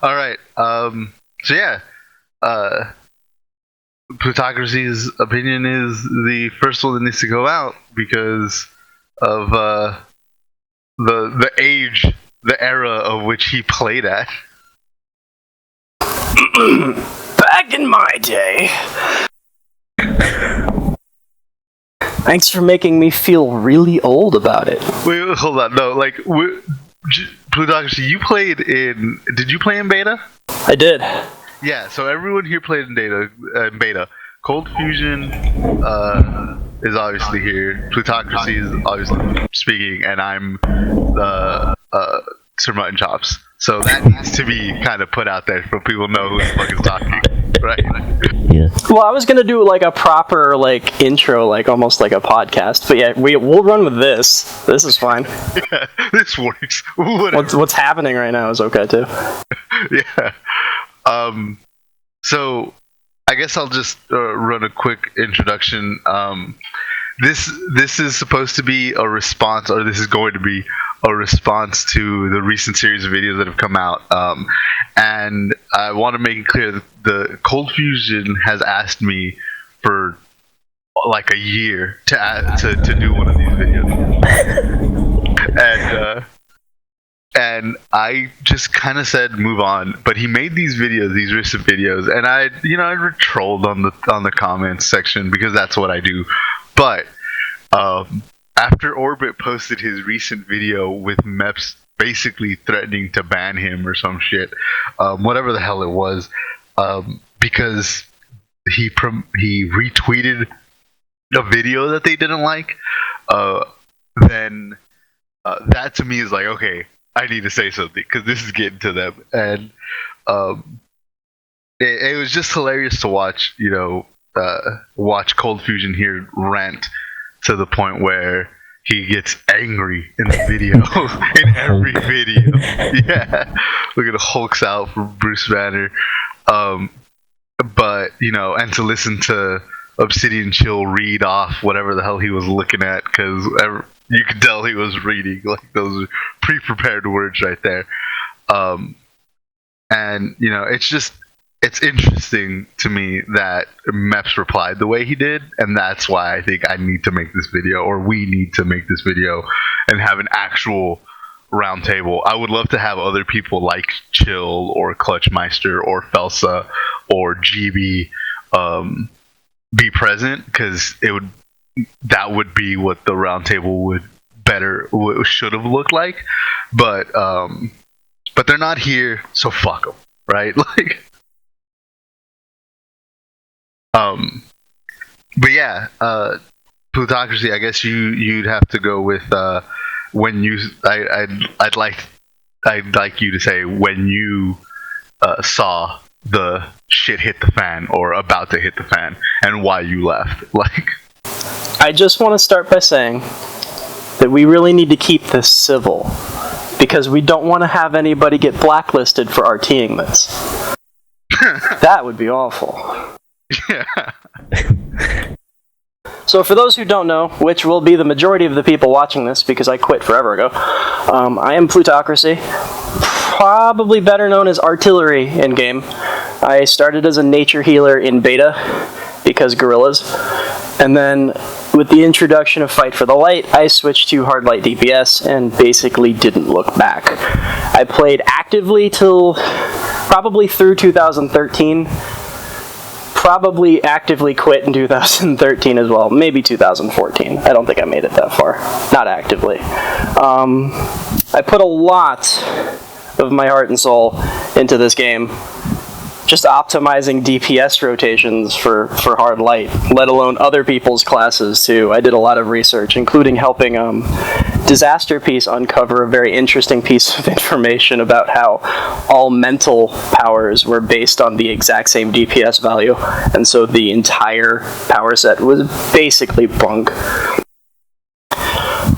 All right. So yeah, Plutocracy's opinion is the first one that needs to go out because of the age, the era of which he played at. Back in my day. Thanks for making me feel really old about it. Wait, hold on. No, like, Plutocracy, you played in... Did you play in beta? I did. Yeah, so everyone here played in beta. Cold Fusion is obviously here. Plutocracy is obviously speaking, and I'm SirMuttonChops. So that needs to be kind of put out there so people know who the fuck is talking, right? Yeah. Well, I was gonna do like a proper like intro, like almost like a podcast. But yeah, we'll run with this. This is fine. Yeah, this works. What's happening right now is okay too. Yeah. So I guess I'll just run a quick introduction. This is supposed to be a response, or this is going to be a response to the recent series of videos that have come out. And I want to make it clear that the Cold Fusion has asked me for like a year to do one of these videos. And I just kind of said move on, but he made these videos, these recent videos, and I trolled on the comments section because that's what I do. But after Orbit posted his recent video with Meps basically threatening to ban him or some shit, whatever the hell it was, because he retweeted a video that they didn't like, then that to me is like, okay, I need to say something because this is getting to them. And it was just hilarious to watch, watch Cold Fusion here rant to the point where he gets angry in the video, in every video. Yeah, look at the Hulk's out for Bruce Banner. But, and to listen to Obsidian Chill read off whatever the hell he was looking at, because you could tell he was reading, like, those pre-prepared words right there. And, it's interesting to me that Meps replied the way he did, and that's why I think I need to make this video, or we need to make this video, and have an actual roundtable. I would love to have other people like Chill, or Clutchmeister, or Felsa, or GB be present, because that would be what the roundtable should have looked like, but they're not here, so fuck them, right? Like. But yeah, Plutocracy, I guess you'd have to go with when you. I'd like you to say when you saw the shit hit the fan, or about to hit the fan, and why you left. Like, I just want to start by saying that we really need to keep this civil, because we don't want to have anybody get blacklisted for RTing this. That would be awful. Yeah. So for those who don't know, which will be the majority of the people watching this because I quit forever ago, I am Plutocracy, probably better known as Artillery in-game. I started as a nature healer in beta because gorillas, and then with the introduction of Fight for the Light, I switched to Hard Light DPS and basically didn't look back. I played actively till probably through 2013. Probably actively quit in 2013 as well, maybe 2014. I don't think I made it that far, not actively. I put a lot of my heart and soul into this game, just optimizing DPS rotations for Hard Light, let alone other people's classes too. I did a lot of research, including helping Disaster Piece uncover a very interesting piece of information about how all mental powers were based on the exact same DPS value, and so the entire power set was basically bunk.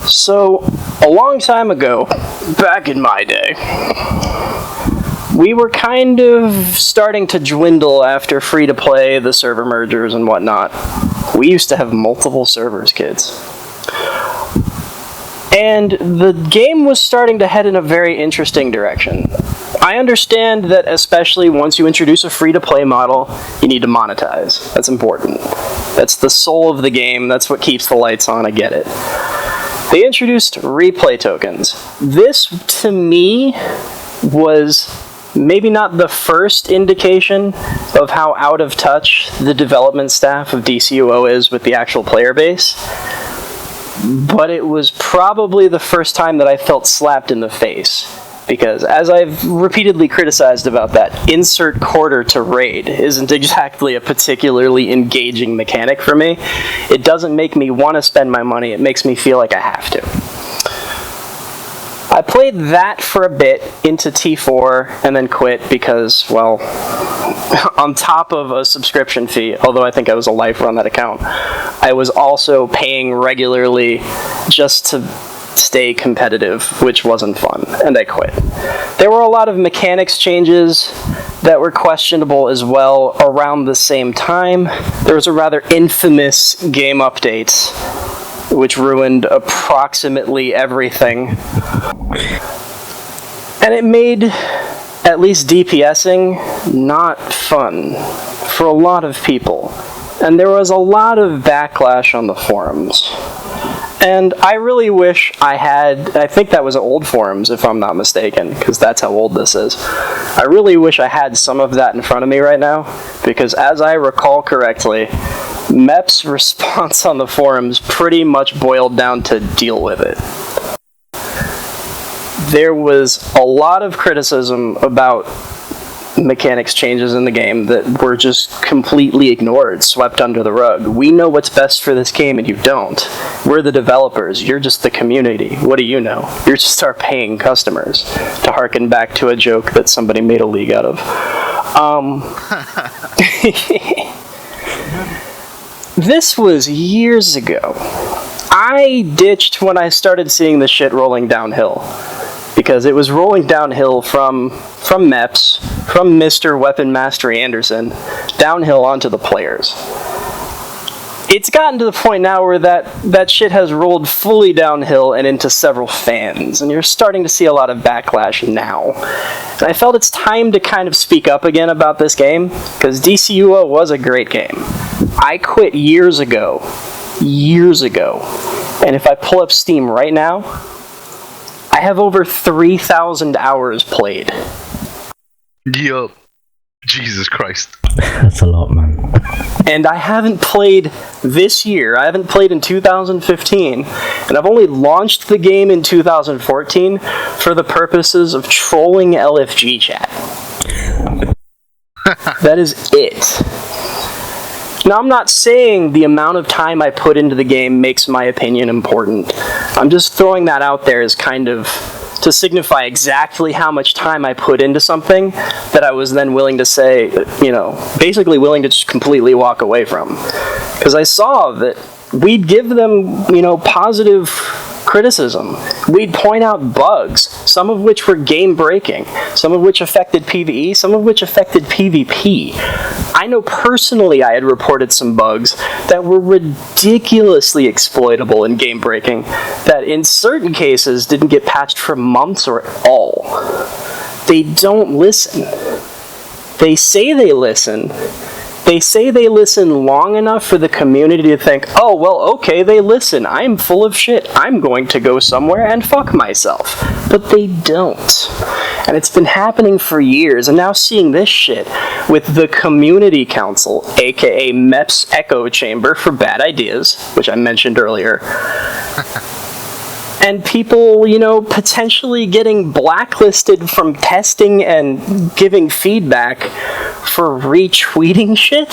So, a long time ago, back in my day, we were kind of starting to dwindle after free-to-play, the server mergers and whatnot. We used to have multiple servers, kids. And the game was starting to head in a very interesting direction. I understand that especially once you introduce a free-to-play model, you need to monetize. That's important. That's the soul of the game. That's what keeps the lights on. I get it. They introduced replay tokens. This, to me, was maybe not the first indication of how out of touch the development staff of DCUO is with the actual player base, but it was probably the first time that I felt slapped in the face. Because, as I've repeatedly criticized about that, insert quarter to raid isn't exactly a particularly engaging mechanic for me. It doesn't make me want to spend my money, it makes me feel like I have to. I played that for a bit into T4 and then quit because, well, on top of a subscription fee, although I think I was a lifer on that account, I was also paying regularly just to stay competitive, which wasn't fun, and I quit. There were a lot of mechanics changes that were questionable as well around the same time. There was a rather infamous game update which ruined approximately everything. And it made at least DPSing not fun for a lot of people. And there was a lot of backlash on the forums. And I really wish I had, I think that was old forums if I'm not mistaken, because that's how old this is. I really wish I had some of that in front of me right now, because as I recall correctly, MEP's response on the forums pretty much boiled down to deal with it. There was a lot of criticism about mechanics changes in the game that were just completely ignored, swept under the rug. We know what's best for this game and you don't. We're the developers, you're just the community. What do you know? You're just our paying customers, to harken back to a joke that somebody made a league out of. This was years ago. I ditched when I started seeing the shit rolling downhill. Because it was rolling downhill from MEPS, from Mr. Weapon Master Anderson, downhill onto the players. It's gotten to the point now where that shit has rolled fully downhill and into several fans, and you're starting to see a lot of backlash now. And I felt it's time to kind of speak up again about this game, because DCUO was a great game. I quit years ago, and if I pull up Steam right now, I have over 3,000 hours played. Yup. Jesus Christ. That's a lot, man. And I haven't played this year. I haven't played in 2015. And I've only launched the game in 2014 for the purposes of trolling LFG chat. That is it. Now, I'm not saying the amount of time I put into the game makes my opinion important. I'm just throwing that out there as kind of to signify exactly how much time I put into something that I was then willing to say, basically willing to just completely walk away from. Because I saw that we'd give them, positive criticism. We'd point out bugs, some of which were game-breaking, some of which affected PvE, some of which affected PvP. I know personally I had reported some bugs that were ridiculously exploitable and game-breaking that in certain cases didn't get patched for months or at all. They don't listen. They say they listen. They say they listen long enough for the community to think, oh, well, okay, they listen. I'm full of shit. I'm going to go somewhere and fuck myself. But they don't. And it's been happening for years. And now seeing this shit with the Community Council, aka MEP's Echo Chamber for Bad Ideas, which I mentioned earlier, and people, potentially getting blacklisted from testing and giving feedback for retweeting shit.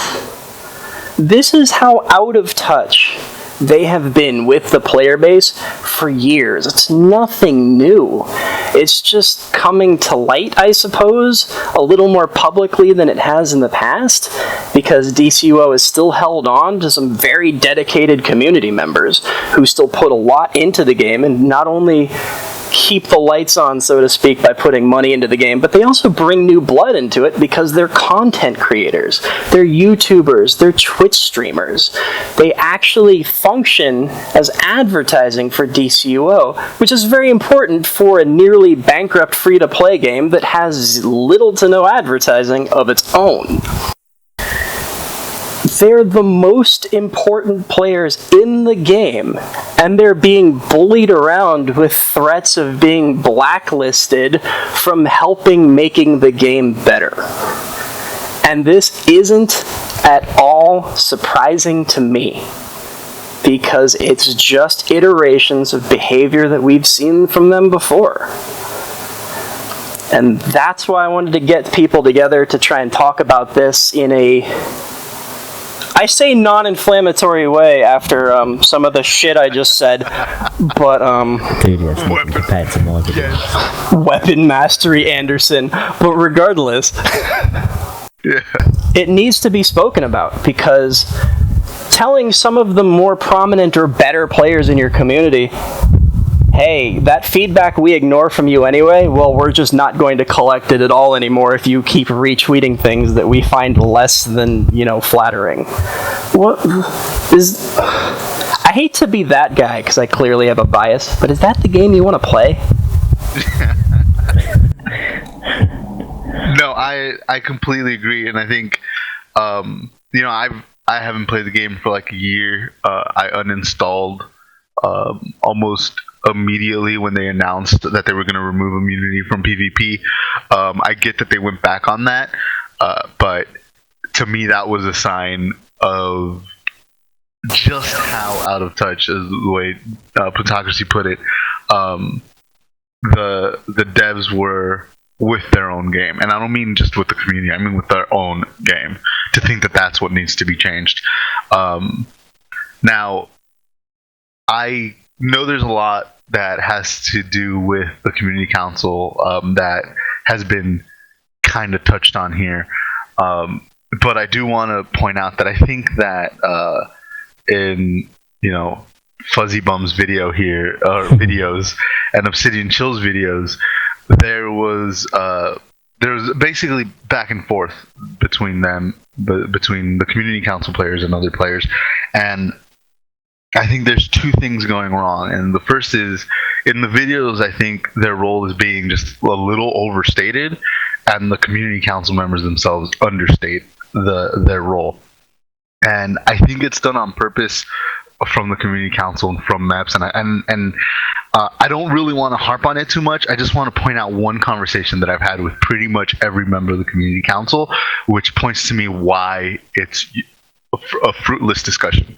This is how out of touch they have been with the player base for years. It's nothing new. It's just coming to light, I suppose, a little more publicly than it has in the past, because DCUO is still held on to some very dedicated community members who still put a lot into the game, and not only keep the lights on, so to speak, by putting money into the game, but they also bring new blood into it because they're content creators, they're YouTubers, they're Twitch streamers. They actually function as advertising for DCUO, which is very important for a nearly bankrupt free-to-play game that has little to no advertising of its own. They're the most important players in the game, and they're being bullied around with threats of being blacklisted from helping making the game better. And this isn't at all surprising to me, because it's just iterations of behavior that we've seen from them before. And that's why I wanted to get people together to try and talk about this in a, I say non-inflammatory way after some of the shit I just said, but Dude, yes, compared to more. Weapon Mastery Anderson. But regardless, it needs to be spoken about, because telling some of the more prominent or better players in your community, hey, that feedback we ignore from you anyway, well, we're just not going to collect it at all anymore if you keep retweeting things that we find less than, flattering. What is... I hate to be that guy, because I clearly have a bias, but is that the game you want to play? No, I completely agree, and I think, I haven't played the game for like a year. I uninstalled almost immediately when they announced that they were going to remove immunity from PvP. I get that they went back on that, but to me that was a sign of just how out of touch, is the way Plutocracy put it, the devs were with their own game. And I don't mean just with the community, I mean with their own game, to think that that's what needs to be changed. Now, I know there's a lot that has to do with the community council that has been kind of touched on here, but I do want to point out that I think that in Fuzzy Bum's video here, or videos, and Obsidian Chill's videos, there was basically back and forth between them, between the community council players and other players, and I think there's two things going wrong. And the first is, in the videos, I think their role is being just a little overstated, and the community council members themselves understate their role. And I think it's done on purpose from the community council and from MEPS. And I don't really want to harp on it too much. I just want to point out one conversation that I've had with pretty much every member of the community council, which points to me why it's a fruitless discussion.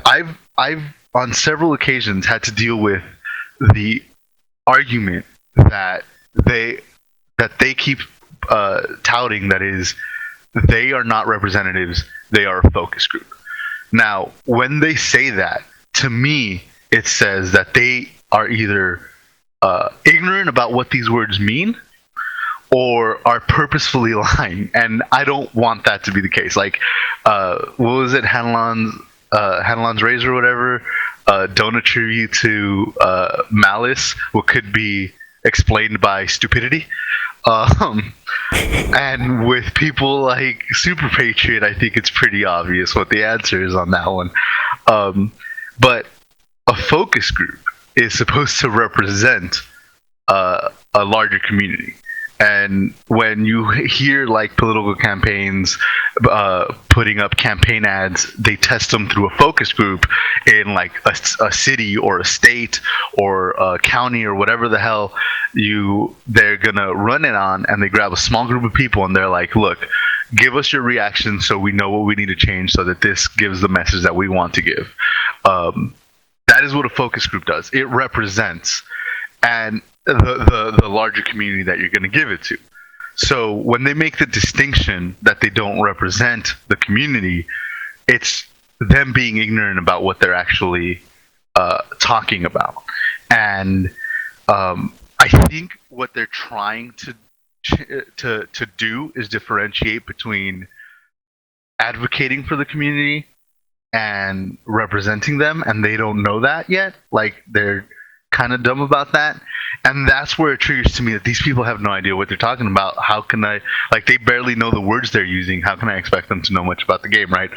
I've on several occasions had to deal with the argument that they keep touting, that is, they are not representatives, they are a focus group. Now, when they say that, to me, it says that they are either ignorant about what these words mean, or are purposefully lying, and I don't want that to be the case. Like, what was it, Hanlon's Razor or whatever, don't attribute to malice what could be explained by stupidity. And with people like Super Patriot, I think it's pretty obvious what the answer is on that one. But a focus group is supposed to represent a larger community. And when you hear like political campaigns putting up campaign ads, they test them through a focus group in like a city or a state or a county or whatever the hell they're gonna run it on, and they grab a small group of people and they're like, look, give us your reaction so we know what we need to change so that this gives the message that we want to give. That is what a focus group does. It represents and the larger community that you're going to give it to. So when they make the distinction that they don't represent the community, it's them being ignorant about what they're actually talking about. And I think what they're trying to do is differentiate between advocating for the community and representing them, and they don't know that yet. Like, they're kind of dumb about that. And that's where it triggers to me that these people have no idea what they're talking about. How can I, like, they barely know the words they're using. How can I expect them to know much about the game, right?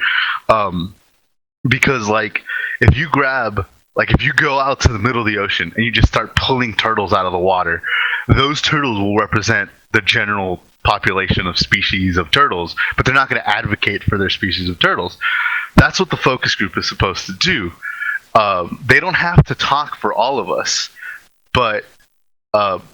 Because, like, if you go out to the middle of the ocean and you just start pulling turtles out of the water, those turtles will represent the general population of species of turtles, but they're not going to advocate for their species of turtles. That's what the focus group is supposed to do. They don't have to talk for all of us, but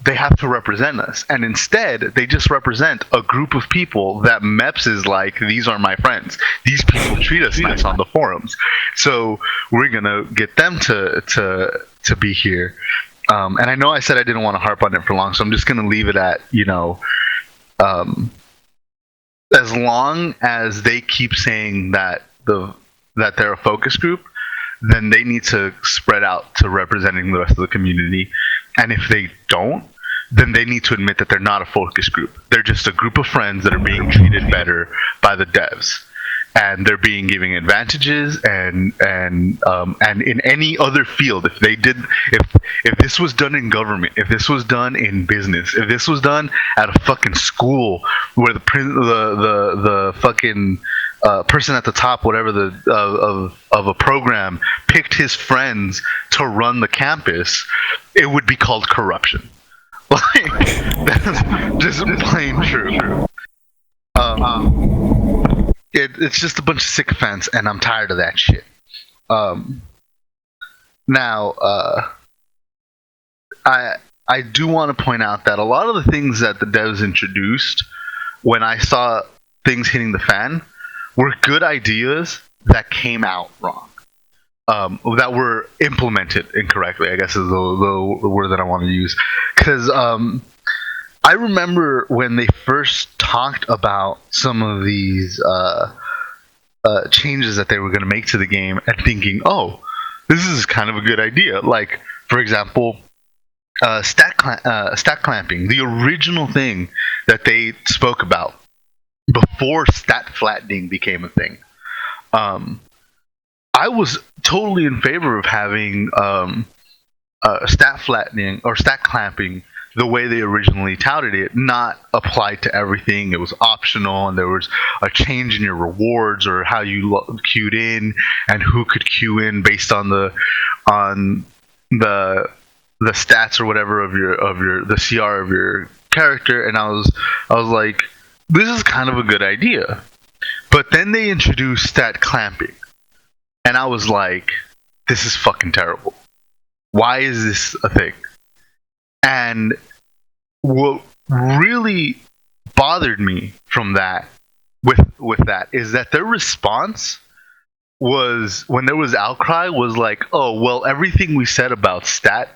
they have to represent us. And instead, they just represent a group of people that MEPS is like, these are my friends. These people treat us nice on the forums. So we're going to get them to be here. And I know I said I didn't want to harp on it for long, so I'm just going to leave it at, as long as they keep saying that they're a focus group, then they need to spread out to representing the rest of the community. And if they don't, then they need to admit that they're not a focus group. They're just a group of friends that are being treated better by the devs, and they're being given advantages. And in any other field, if this was done in government, if this was done in business, if this was done at a fucking school where the fucking person at the top, whatever of a program, picked his friends to run the campus, it would be called corruption. Like, that's just plain true. It's just a bunch of sycophants, and I'm tired of that shit. Now, I do want to point out that a lot of the things that the devs introduced, when I saw things hitting the fan, were good ideas that came out wrong. That were implemented incorrectly, I guess is the word that I want to use. Because I remember when they first talked about some of these changes that they were going to make to the game, and thinking, oh, this is kind of a good idea. Like, for example, stat clamping, the original thing that they spoke about before stat flattening became a thing. I was totally in favor of having stat flattening or stat clamping the way they originally touted it, not applied to everything. It was optional, and there was a change in your rewards or how you queued in and who could queue in based on the stats or whatever of the CR of your character. And I was like, this is kind of a good idea. But then they introduced stat clamping, and I was like, this is fucking terrible. Why is this a thing? And what really bothered me from that, with that, is that their response was, when there was outcry, was like, oh, well, everything we said about stat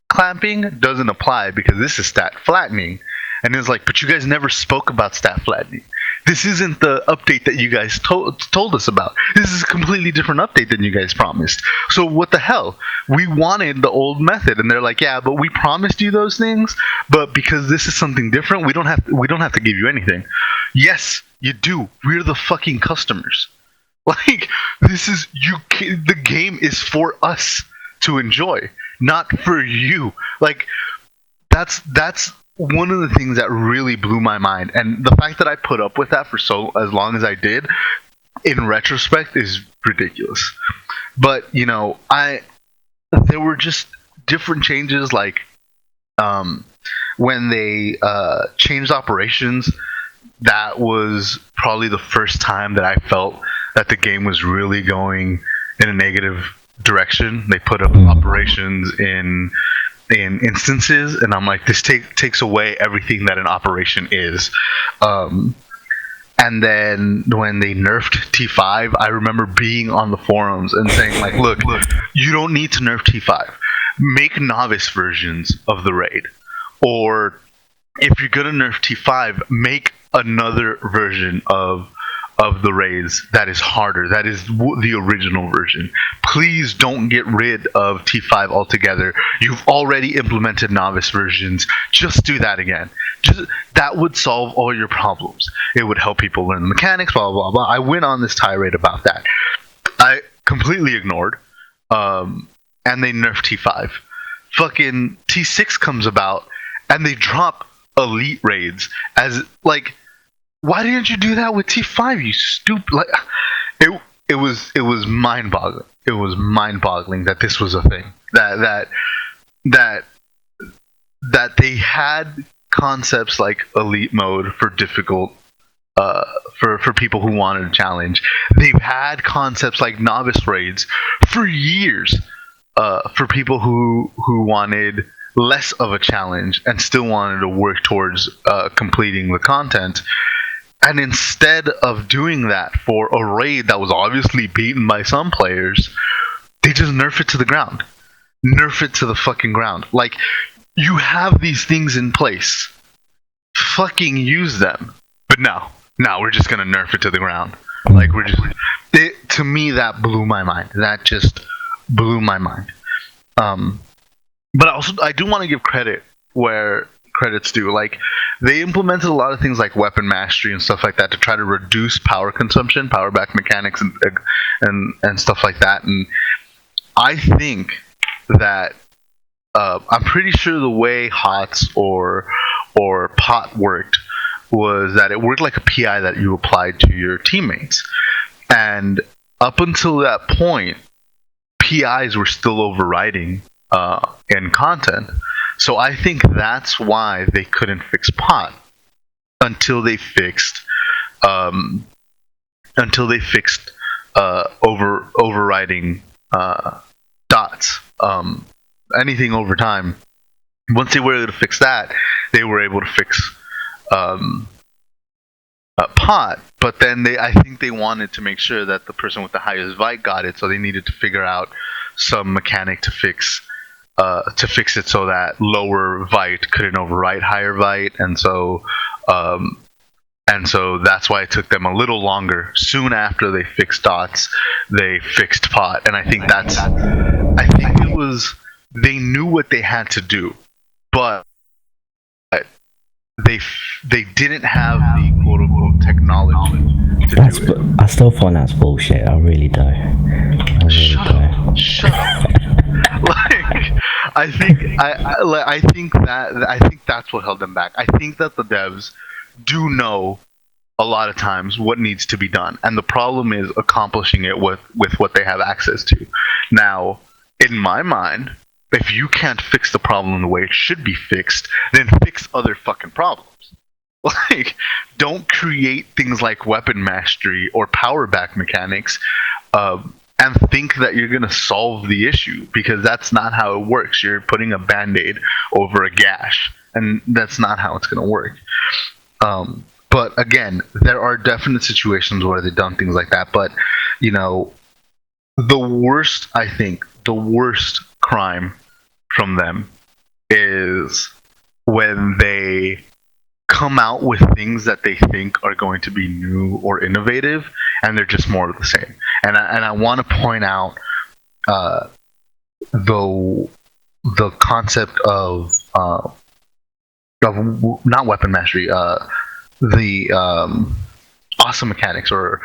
clamping doesn't apply because this is stat flattening. And it's like, but you guys never spoke about stat flattening. This isn't the update that you guys told us about. This is a completely different update than you guys promised. So what the hell? We wanted the old method, and they're like, yeah, but we promised you those things. But because this is something different, we don't have to give you anything. Yes, you do. We're the fucking customers. Like, the game is for us to enjoy, not for you. Like, that's one of the things that really blew my mind, and the fact that I put up with that for as long as I did, in retrospect, is ridiculous. But there were just different changes, like when they changed operations. That was probably the first time that I felt that the game was really going in a negative direction. They put up operations in instances, and I'm like, this takes away everything that an operation is. And then when they nerfed T5, I remember being on the forums and saying, like, look, you don't need to nerf T5. Make novice versions of the raid. Or if you're gonna nerf T5, make another version of the raids that is harder, that is the original version. Please don't get rid of T5 altogether. You've already implemented novice versions. Just do that again. That would solve all your problems. It would help people learn the mechanics, blah blah blah. I went on this tirade about that. completely ignored, and they nerf T5. Fucking T6 comes about, and they drop elite raids as like. Why didn't you do that with T5? You stupid! Like, it was mind boggling. It was mind boggling that this was a thing. That they had concepts like elite mode for difficult. For people who wanted a challenge, they've had concepts like novice raids for years. For people who wanted less of a challenge and still wanted to work towards completing the content. And instead of doing that for a raid that was obviously beaten by some players, they just nerf it to the ground. Nerf it to the fucking ground. Like, you have these things in place. Fucking use them. But no, we're just gonna nerf it to the ground. Like, to me, that blew my mind. That just blew my mind. But also, I do want to give credit where credit's due. Like, they implemented a lot of things like weapon mastery and stuff like that to try to reduce power consumption, power back mechanics, and stuff like that. And I think that I'm pretty sure the way HOTS or POT worked was that it worked like a PI that you applied to your teammates. And up until that point, PIs were still overriding in content. So I think that's why they couldn't fix POT until they fixed overriding dots. Anything over time. Once they were able to fix that, they were able to fix POT. But then I think they wanted to make sure that the person with the highest Vite got it, so they needed to figure out some mechanic to fix it so that lower Vite couldn't overwrite higher Vite, and so that's why it took them a little longer. Soon after they fixed dots, they fixed POT, and I think it was, they knew what they had to do, but they didn't have the quote unquote technology to do it. I still find that's bullshit. I really do. Shut up. Like, I think that's what held them back. I think that the devs do know a lot of times what needs to be done, and the problem is accomplishing it with what they have access to. Now, in my mind, if you can't fix the problem the way it should be fixed, then fix other fucking problems. Like, don't create things like weapon mastery or power back mechanics and think that you're going to solve the issue, because that's not how it works. You're putting a band-aid over a gash, and that's not how it's going to work. But again, there are definite situations where they've done things like that. But, you know, the worst crime from them is when they come out with things that they think are going to be new or innovative, and they're just more of the same. And I want to point out the concept of not weapon mastery, the awesome mechanics or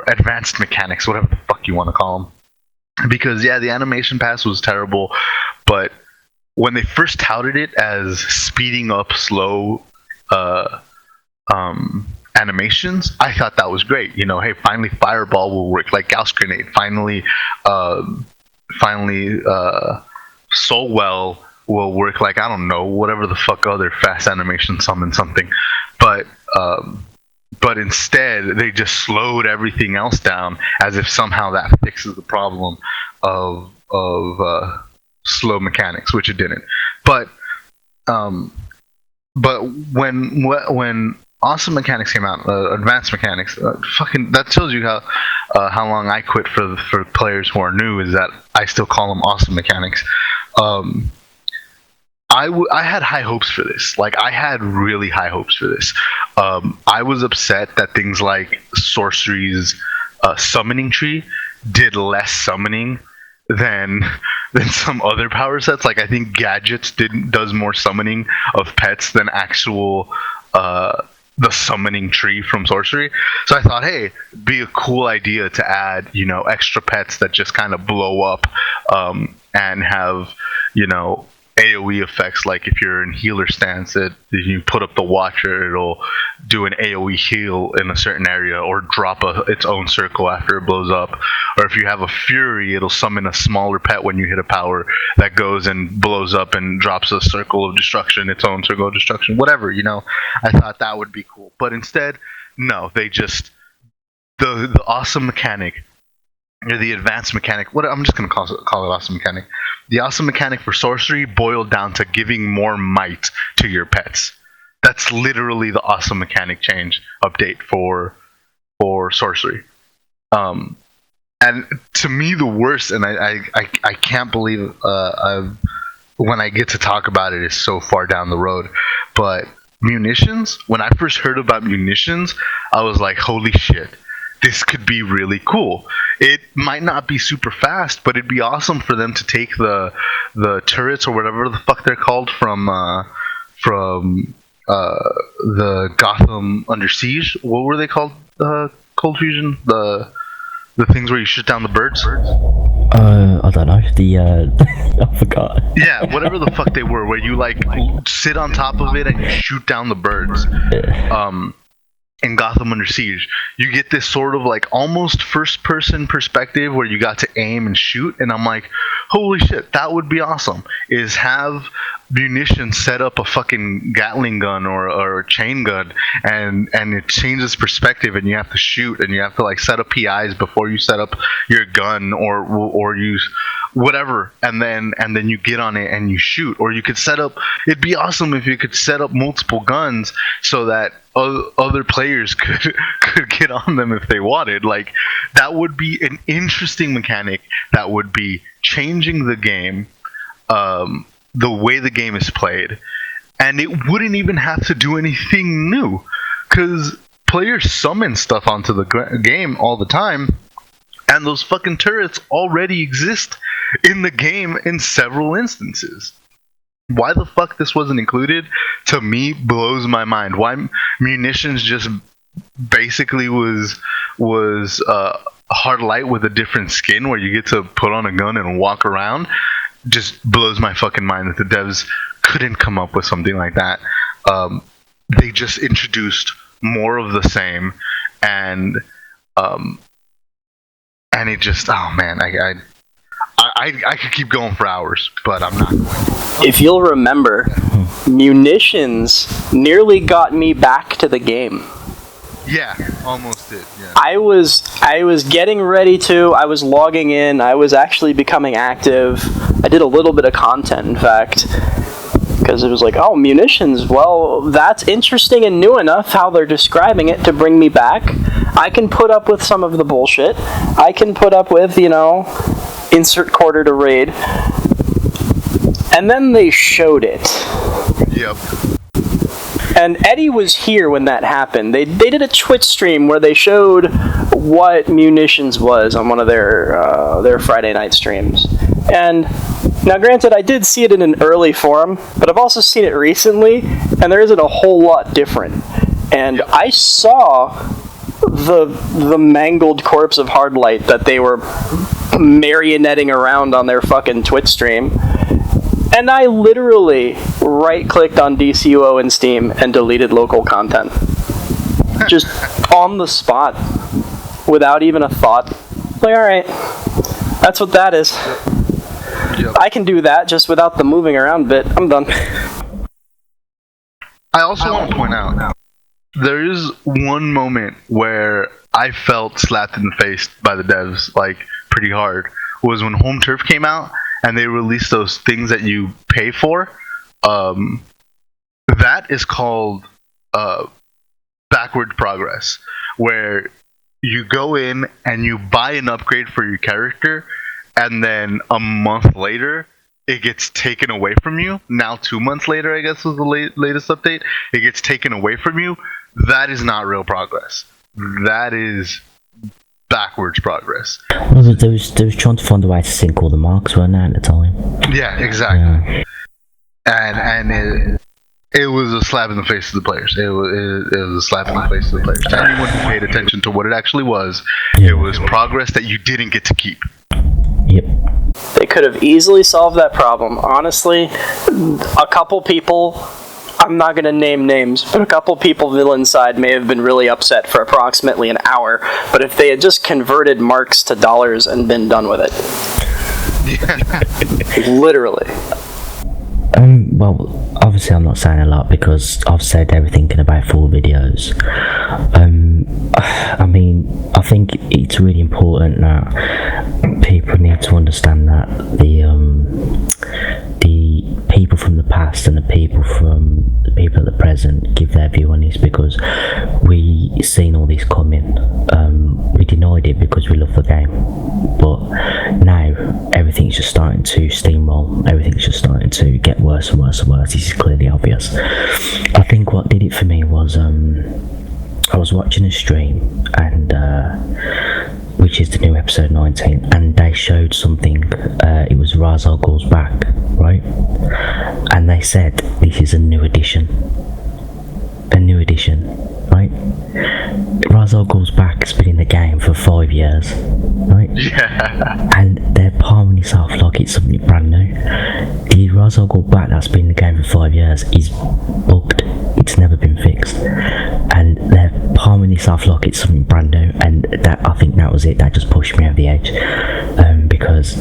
advanced mechanics, whatever the fuck you want to call them. Because yeah, the animation pass was terrible, but when they first touted it as speeding up slow animations, I thought that was great. You know, hey, finally Fireball will work like Gauss Grenade. Finally Soulwell will work like, I don't know, whatever the fuck other fast animation summon something. But instead they just slowed everything else down as if somehow that fixes the problem of slow mechanics, which it didn't. But when awesome mechanics came out, advanced mechanics, fucking, that tells you how long I quit for players who are new, is that I still call them awesome mechanics. I had high hopes for this. Like, I had really high hopes for this. I was upset that things like Sorcery's summoning tree did less summoning than some other power sets. Like, I think Gadgets does more summoning of pets than actual the summoning tree from sorcery. So I thought, hey, it'd be a cool idea to add, extra pets that just kind of blow up, and have, AoE effects. Like if you're in healer stance, you put up the Watcher, it'll do an AoE heal in a certain area, or drop its own circle after it blows up. Or if you have a Fury, it'll summon a smaller pet when you hit a power that goes and blows up and drops a circle of destruction, its own circle of destruction, whatever. I thought that would be cool, but instead, no, they just the awesome mechanic, or the advanced mechanic. What I'm just gonna call it awesome mechanic. The awesome mechanic for sorcery boiled down to giving more might to your pets. That's literally the awesome mechanic change update for sorcery. And to me, the worst, and I can't believe when I get to talk about it, is so far down the road. But munitions. When I first heard about munitions, I was like, holy shit. This could be really cool. It might not be super fast, but it'd be awesome for them to take the turrets, or whatever the fuck they're called, from the Gotham Under Siege. What were they called? Cold Fusion? The things where you shoot down the birds? I don't know. I forgot. Yeah, whatever the fuck they were, where you like sit on top of it and you shoot down the birds. In Gotham Under Siege, you get this sort of like almost first-person perspective where you got to aim and shoot, and I'm like, holy shit, that would be awesome. Is have munitions set up a fucking Gatling gun or a chain gun, and it changes perspective, and you have to shoot, and you have to like set up PIs before you set up your gun or use whatever, and then you get on it and you shoot. Or you could set up, it'd be awesome if you could set up multiple guns so that other players could get on them if they wanted. Like, that would be an interesting mechanic that would be changing the game, the way the game is played, and it wouldn't even have to do anything new, because players summon stuff onto the game all the time, and those fucking turrets already exist in the game in several instances. Why the fuck this wasn't included, to me, blows my mind. Why munitions just basically was hard light with a different skin where you get to put on a gun and walk around, just blows my fucking mind that the devs couldn't come up with something like that. They just introduced more of the same, and it just, oh man, I could keep going for hours, but I'm not going to. If you'll remember, munitions nearly got me back to the game. Yeah, almost did. Yeah. I was getting ready to. I was logging in. I was actually becoming active. I did a little bit of content, in fact, because it was like, oh, munitions. Well, that's interesting and new enough how they're describing it to bring me back. I can put up with some of the bullshit. I can put up with, insert quarter to raid. And then they showed it. Yep. And Eddie was here when that happened. They did a Twitch stream where they showed what munitions was on one of their Friday night streams. And now, granted, I did see it in an early form, but I've also seen it recently, and there isn't a whole lot different. And I saw the mangled corpse of Hardlight that they were marionetting around on their fucking Twitch stream. And I literally right-clicked on DCUO in Steam and deleted local content. Just on the spot. Without even a thought. Like, alright. That's what that is. Yep. I can do that just without the moving around bit. I'm done. I also want to point out, there is one moment where I felt slapped in the face by the devs, like, pretty hard. Was when Home Turf came out, and they released those things that you pay for. That is called backward progress, where you go in and you buy an upgrade for your character, and then a month later, it gets taken away from you. Now 2 months later, I guess was the latest update, it gets taken away from you. That is not real progress. That is backwards progress. Well, they was trying to find a way to sync all the marks, weren't they, at the time? Yeah, exactly. Yeah. And it was a slap in the face to the players. It was a slap in the face to the players. To anyone who paid attention to what it actually was, it was progress that you didn't get to keep. Yep. They could have easily solved that problem. Honestly, a couple people, I'm not going to name names, but a couple people villain side may have been really upset for approximately an hour, but if they had just converted marks to dollars and been done with it. Literally. Well, obviously I'm not saying a lot because I've said everything in about 4 videos. I mean, I think it's really important that people need to understand that the people from the past and the people at the present give their view on this, because we seen all this coming. We denied it because we love the game, but now everything's just starting to steamroll. Everything's just starting to get worse and worse and worse. This is clearly obvious. I think what did it for me was I was watching a stream, and which is the new episode 19, and they showed something. It was Ra's al Ghul's back, right? And they said this is a new edition, right? Ra's al Ghul's back has been in the game for 5 years, right? Yeah. And they're palming this off like it's something brand new. The Ra's al Ghul back that's been in the game for 5 years is bugged. It's never been fixed, and they're palming this off like it's something brand new. And that, I think that was it. That just pushed me over the edge, because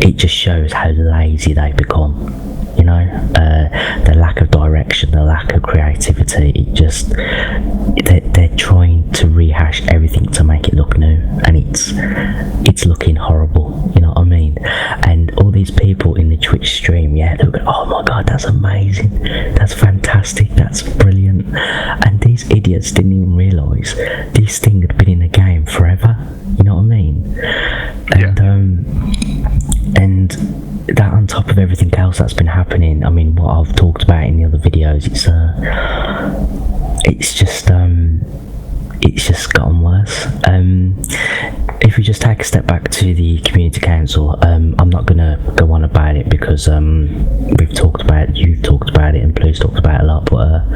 it just shows how lazy they've become. You know, the lack of direction, the lack of creativity. It just they're trying to rehash everything to make it look new, and it's looking horrible. You know what I mean? And all these people in the Twitch stream, yeah, they were going, "Oh my god, that's amazing, that's fantastic, that's brilliant," and these idiots didn't even realise this thing had been in the game forever. You know what I mean? And and that on top of everything else that's been happening, I mean, what I've talked about in the other videos, it's just gotten worse. If we just take a step back to the community council, I'm not gonna go on about it because we've talked about it, you've talked about it, and Blue's talked about it a lot. But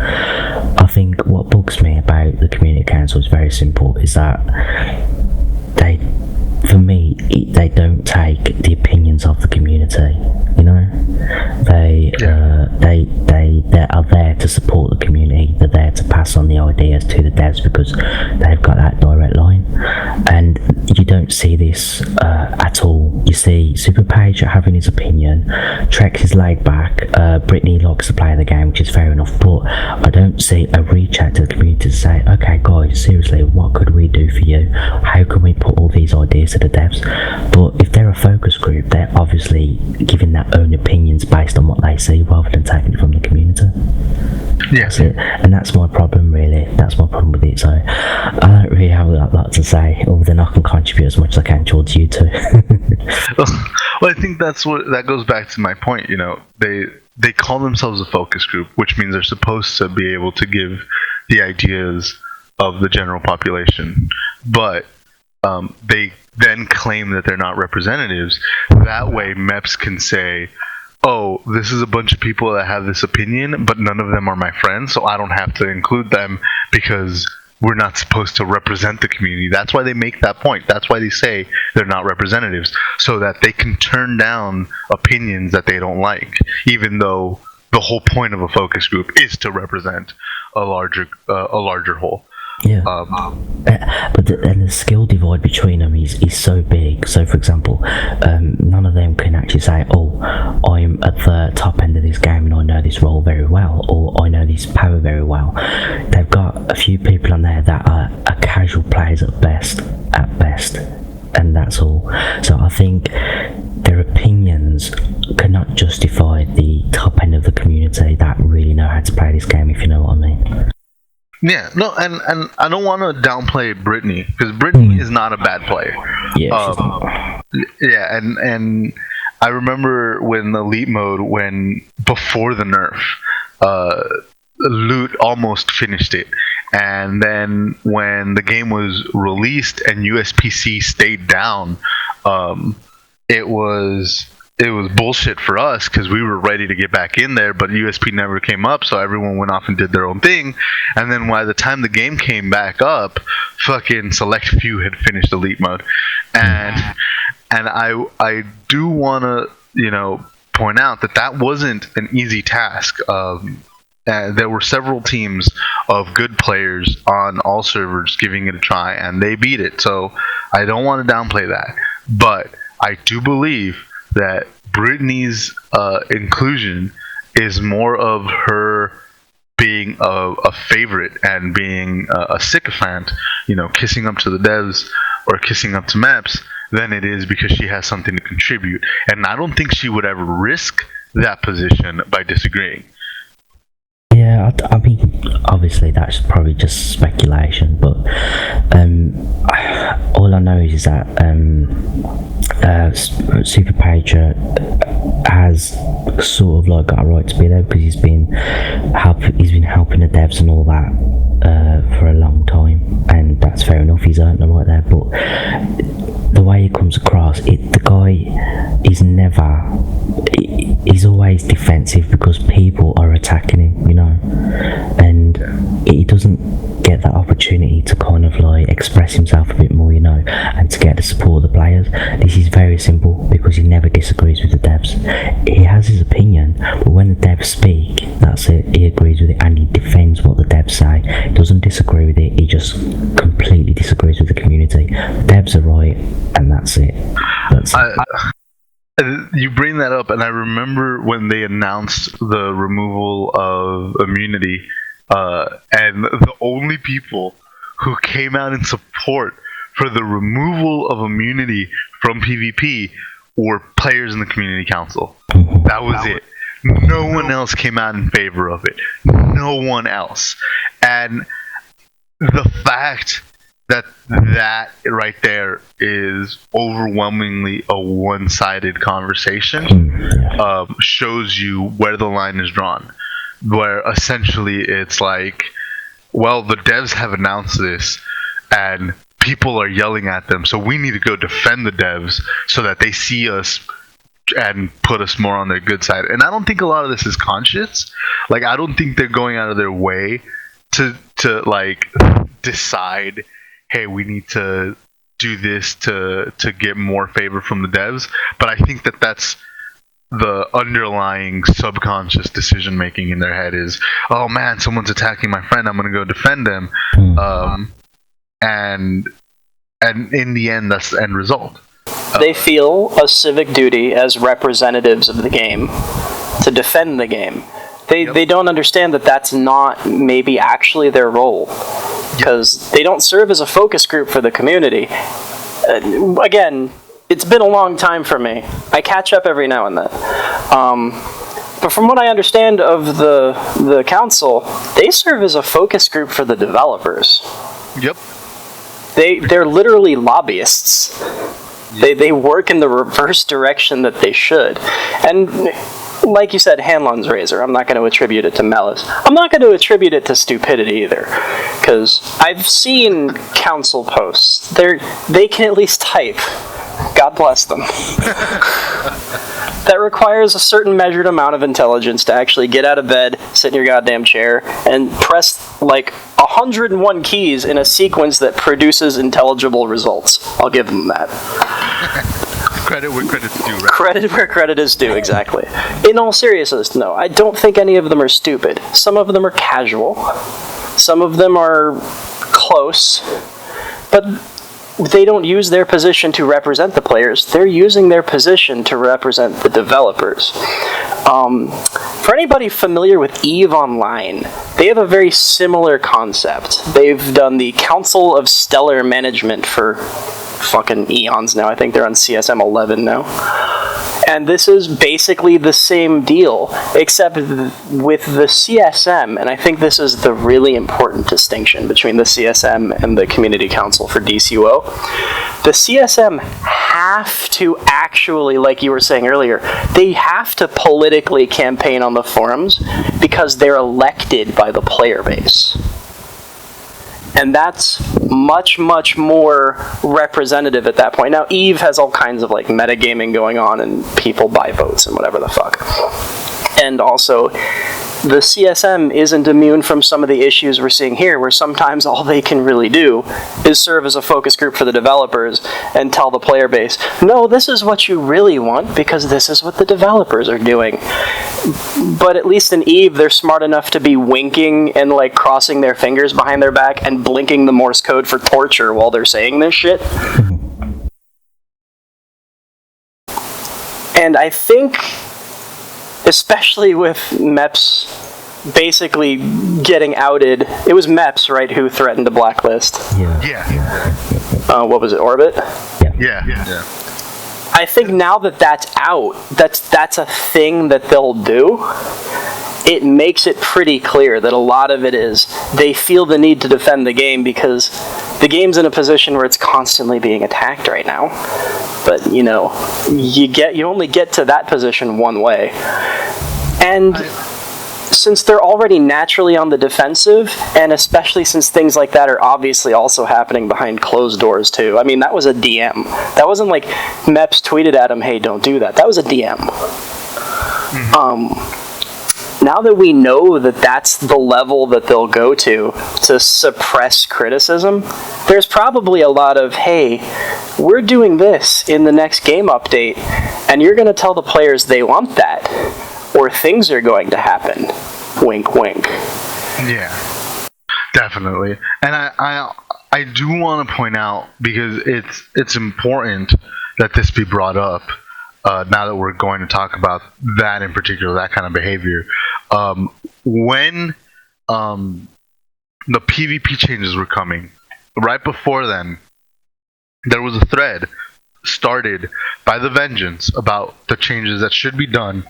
I think what bugs me about the community council is very simple: is that they don't take the opinions of the community. You know, they are there to support the community. They're there to pass on the ideas to the devs because they've got that direct line. And you don't see this at all. You see Super Page having his opinion, Trex is laid back, Brittany likes to play the game, which is fair enough, but I don't see a reach out to the community to say, okay guys, seriously, what could we do for you? How can we put all these ideas to the devs? But if they're a focus group, they're obviously giving their own opinions based on what they see rather than taking it from the community. Yes. That's it. And that's my problem, really. That's my problem with it. So I don't really have a lot to say, other than I can contribute as much as I can towards you two. Well, I think that goes back to my point. You know, they call themselves a focus group, which means they're supposed to be able to give the ideas of the general population, but they then claim that they're not representatives. That way, MEPs can say, oh, this is a bunch of people that have this opinion, but none of them are my friends, so I don't have to include them because we're not supposed to represent the community. That's why they make that point. That's why they say they're not representatives, so that they can turn down opinions that they don't like, even though the whole point of a focus group is to represent a larger whole. Yeah, but the skill divide between them is so big. So, for example, none of them can actually say, "Oh, I'm at the top end of this game and I know this role very well," or "I know this power very well." They've got a few people on there that are casual players at best, and that's all. So I think their opinions cannot justify the top end of the community that really know how to play this game, if you know what I mean. Yeah, no, and I don't want to downplay Brittany, because Brittany is not a bad player. Yeah, yeah, and I remember when the elite mode, before the nerf, Loot almost finished it, and then when the game was released and USPC stayed down, it was it was bullshit for us because we were ready to get back in there, but USP never came up, so everyone went off and did their own thing. And then by the time the game came back up, fucking select few had finished elite mode, and I do want to point out that wasn't an easy task. There were several teams of good players on all servers giving it a try, and they beat it. So I don't want to downplay that, but I do believe that Brittany's inclusion is more of her being a favorite and being a sycophant, kissing up to the devs or kissing up to maps, than it is because she has something to contribute. And I don't think she would ever risk that position by disagreeing. Yeah, I mean, obviously that's probably just speculation, but all I know is that Super Patriot has sort of like got a right to be there because he's been helping the devs and all that for a long time, and that's fair enough. He's earned the right there, but the way he comes across, the guy is he's always defensive because people are attacking him, and he doesn't get that opportunity to kind of like express himself a bit more, and to get the support of the players. This is very simple because he never disagrees with the devs. He has his opinion, but when the devs speak, that's it. He agrees with it and he defends what the devs say. He doesn't disagree with it. He just completely disagrees with the community. The devs are right, and that's it. You bring that up, and I remember when they announced the removal of immunity, and the only people who came out in support for the removal of immunity from PvP were players in the community council. That was it. No one else came out in favor of it. No one else. And the fact that right there is overwhelmingly a one-sided conversation shows you where the line is drawn, where essentially it's like, well, the devs have announced this and people are yelling at them, so we need to go defend the devs so that they see us and put us more on their good side. And I don't think a lot of this is conscious. Like, I don't think they're going out of their way to like decide, hey, we need to do this to get more favor from the devs. But I think that's the underlying subconscious decision making in their head is, oh man, someone's attacking my friend, I'm gonna go defend them. And in the end, that's the end result. They feel a civic duty as representatives of the game to defend the game. They don't understand that that's not maybe actually their role, because they don't serve as a focus group for the community. Again, it's been a long time for me. I catch up every now and then. But from what I understand of the council, they serve as a focus group for the developers. Yep. They're literally lobbyists. They work in the reverse direction that they should. And like you said, Hanlon's razor. I'm not going to attribute it to malice. I'm not going to attribute it to stupidity either, because I've seen council posts. They can at least type. God bless them. That requires a certain measured amount of intelligence to actually get out of bed, sit in your goddamn chair, and press like 101 keys in a sequence that produces intelligible results. I'll give them that. Credit where credit's due, right? Credit where credit is due, exactly. In all seriousness, no, I don't think any of them are stupid. Some of them are casual. Some of them are close. But they don't use their position to represent the players. They're using their position to represent the developers. For anybody familiar with EVE Online, they have a very similar concept. They've done the Council of Stellar Management for fucking eons now. I think they're on CSM 11 now. And this is basically the same deal, except with the CSM, and I think this is the really important distinction between the CSM and the Community Council for DCUO. The CSM have to actually, like you were saying earlier, they have to politically campaign on the forums because they're elected by the player base. And that's much, much more representative at that point. Now, EVE has all kinds of like metagaming going on, and people buy votes and whatever the fuck. And also, the CSM isn't immune from some of the issues we're seeing here, where sometimes all they can really do is serve as a focus group for the developers and tell the player base, no, this is what you really want because this is what the developers are doing. But at least in EVE, they're smart enough to be winking and like crossing their fingers behind their back and blinking the Morse code for torture while they're saying this shit. And I think, especially with MEPS basically getting outed, it was MEPS, right, who threatened to blacklist? Yeah. What was it, Orbit? Yeah. I think now that that's out, that's a thing that they'll do. It makes it pretty clear that a lot of it is they feel the need to defend the game because the game's in a position where it's constantly being attacked right now. But, you know, you only get to that position one way. And since they're already naturally on the defensive, and especially since things like that are obviously also happening behind closed doors too. I mean, that was a DM. That wasn't like MEPS tweeted at him, hey, don't do that. That was a DM. Now that we know that that's the level that they'll go to suppress criticism, there's probably a lot of, hey, we're doing this in the next game update, and you're going to tell the players they want that, or things are going to happen. Wink, wink. Yeah, definitely. And I do want to point out, because it's important that this be brought up, now that we're going to talk about that in particular, that kind of behavior. When the PvP changes were coming, right before then, there was a thread started by the Vengeance about the changes that should be done,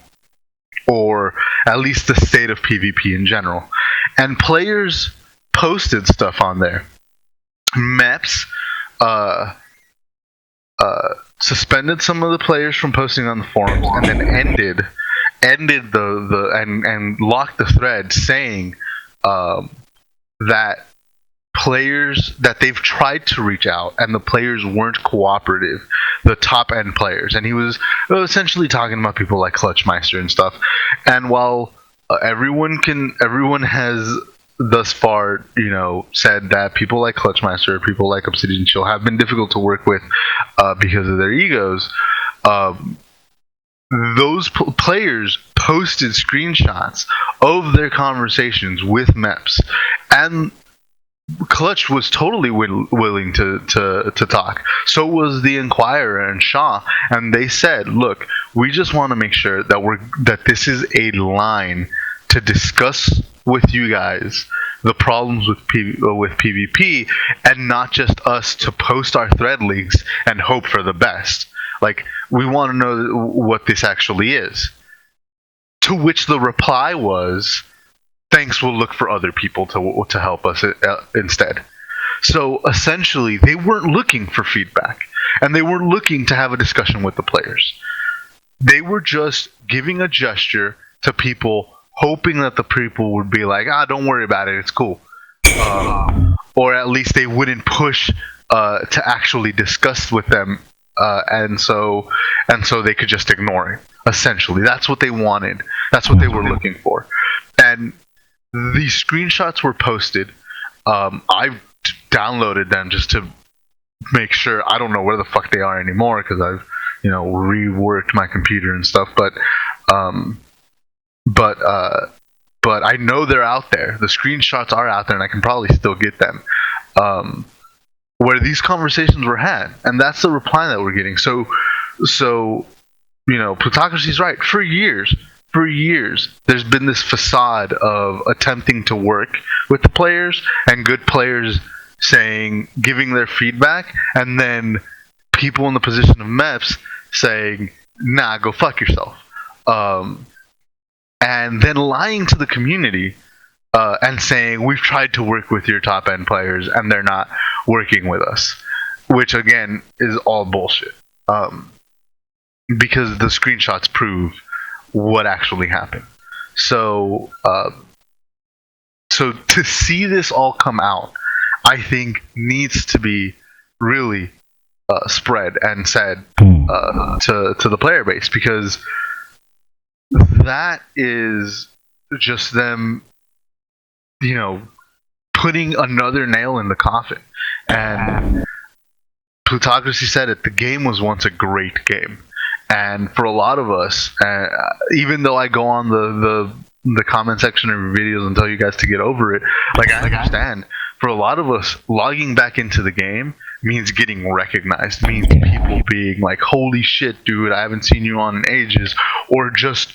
or at least the state of PvP in general. And players posted stuff on there. MEPS suspended some of the players from posting on the forums, and then ended and locked the thread, saying that players that they've tried to reach out and the players weren't cooperative, the top end players. And he was essentially talking about people like Clutchmeister and stuff. And while everyone has thus far, you know, said that people like Clutchmeister, people like Obsidian Chill have been difficult to work with because of their egos, those players posted screenshots of their conversations with MEPS, and Clutch was totally willing to talk. So was the Inquirer and Shaw, and they said, "Look, we just want to make sure that this is a line to discuss with you guys the problems with PvP, and not just us to post our thread links and hope for the best. Like, we want to know what this actually is." To which the reply was, "Thanks, we'll look for other people to help us instead." So essentially, they weren't looking for feedback, and they weren't looking to have a discussion with the players. They were just giving a gesture to people, hoping that the people would be like, don't worry about it, it's cool. Or at least they wouldn't push to actually discuss with them, and so they could just ignore it. Essentially, that's what they wanted. That's what they were looking for. And these screenshots were posted. I've downloaded them just to make sure. I don't know where the fuck they are anymore because I've, reworked my computer and stuff. But I know they're out there. The screenshots are out there, and I can probably still get them. Where these conversations were had, and that's the reply that we're getting. So Plutocracy's right. For years, there's been this facade of attempting to work with the players, and good players giving their feedback, and then people in the position of MEPS saying, "Nah, go fuck yourself," and then lying to the community and saying, "We've tried to work with your top end players, and they're not working with us," which again is all bullshit. Because the screenshots prove what actually happened. So to see this all come out, I think needs to be really spread and said to the player base, because that is just them, putting another nail in the coffin. And Plutocracy said it. The game was once a great game, and for a lot of us, even though I go on the comment section of your videos and tell you guys to get over it, like I understand. For a lot of us, logging back into the game means getting recognized, means people being like, "Holy shit, dude! I haven't seen you on in ages," or just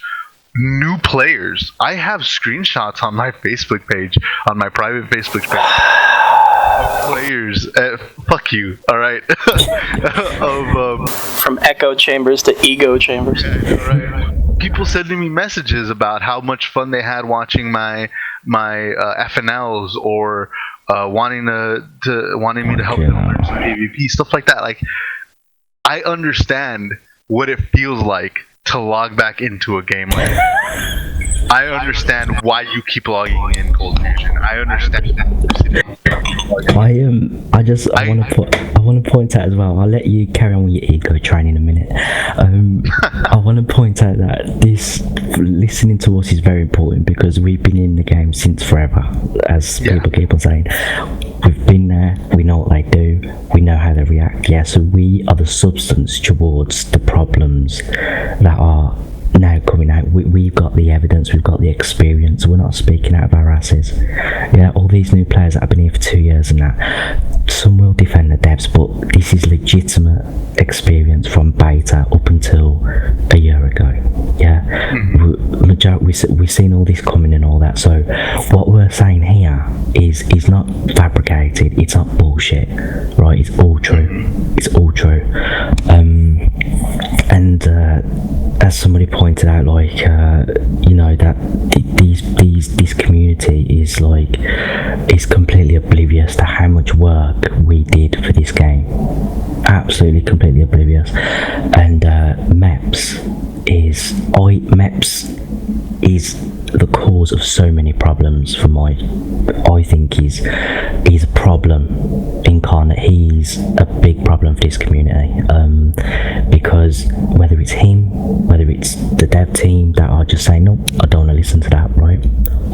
new players. I have screenshots on my Facebook page, on my private Facebook page, of players. Fuck you, all right. From echo chambers to ego chambers. Right. People sending me messages about how much fun they had watching my FNLs, or wanting me to help them learn some PvP, stuff like that. Like, I understand what it feels like to log back into a game like that. I understand why you keep logging in Cold Fusion. I understand. I want to point out as well. I'll let you carry on with your ego train in a minute. I want to point out that this listening to us is very important, because we've been in the game since forever, as people keep on saying. We've been there. We know what they do. We know how they react. Yeah, so we are the substance towards the problems that are now coming out. We've got the evidence, we've got the experience. We're not speaking out of our asses. All these new players that have been here for 2 years and that, some will defend the devs, but this is legitimate experience from beta up until a year ago. We've seen all this coming and all that. So what we're saying here is not fabricated, it's not bullshit, right? It's all true. And as somebody pointed out, like that this community is completely oblivious to how much work we did for this game. Absolutely, completely oblivious. And MEPS is the cause of so many problems. I think he's a problem incarnate. He's a big problem for this community, because whether it's him, whether it's the dev team that are just saying, nope, I don't want to listen to that, right?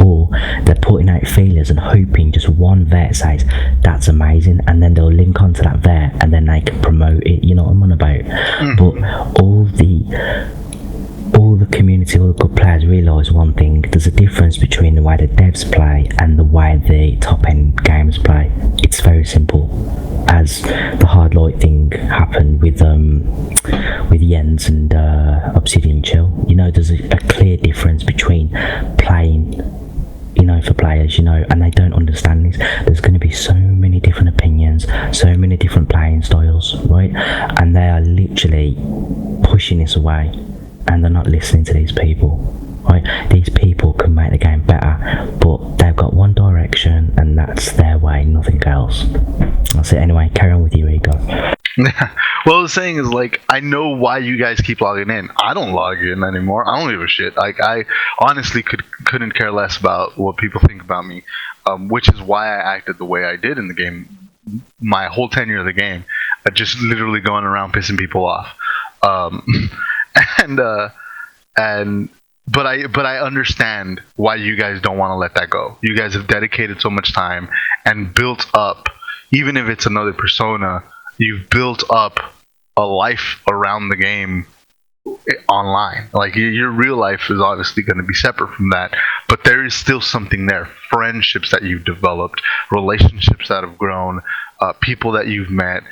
Or they're putting out feelers and hoping just one vet says that's amazing, and then they'll link onto that vet and then they can promote it. You know what I'm on about? But all the community, all the good players realise one thing: there's a difference between the way the devs play and the way the top end gamers play. It's very simple. As the hard light thing happened with Jens and Obsidian Chill, there's a clear difference between playing, for players, and they don't understand this. There's going to be so many different opinions, so many different playing styles, right? And they are literally pushing this away, and they're not listening to these people, right? These people can make the game better, but they've got one direction, and that's their way, nothing else. That's it. Anyway, carry on with your ego. Well, the saying is, like, I know why you guys keep logging in. I don't log in anymore. I don't give a shit. Like, I honestly couldn't care less about what people think about me, which is why I acted the way I did in the game. My whole tenure of the game, just literally going around pissing people off. But I understand why you guys don't want to let that go. You guys have dedicated so much time and built up, even if it's another persona, you've built up a life around the game online. Like, your real life is obviously going to be separate from that, but there is still something there. Friendships that you've developed, relationships that have grown, people that you've met,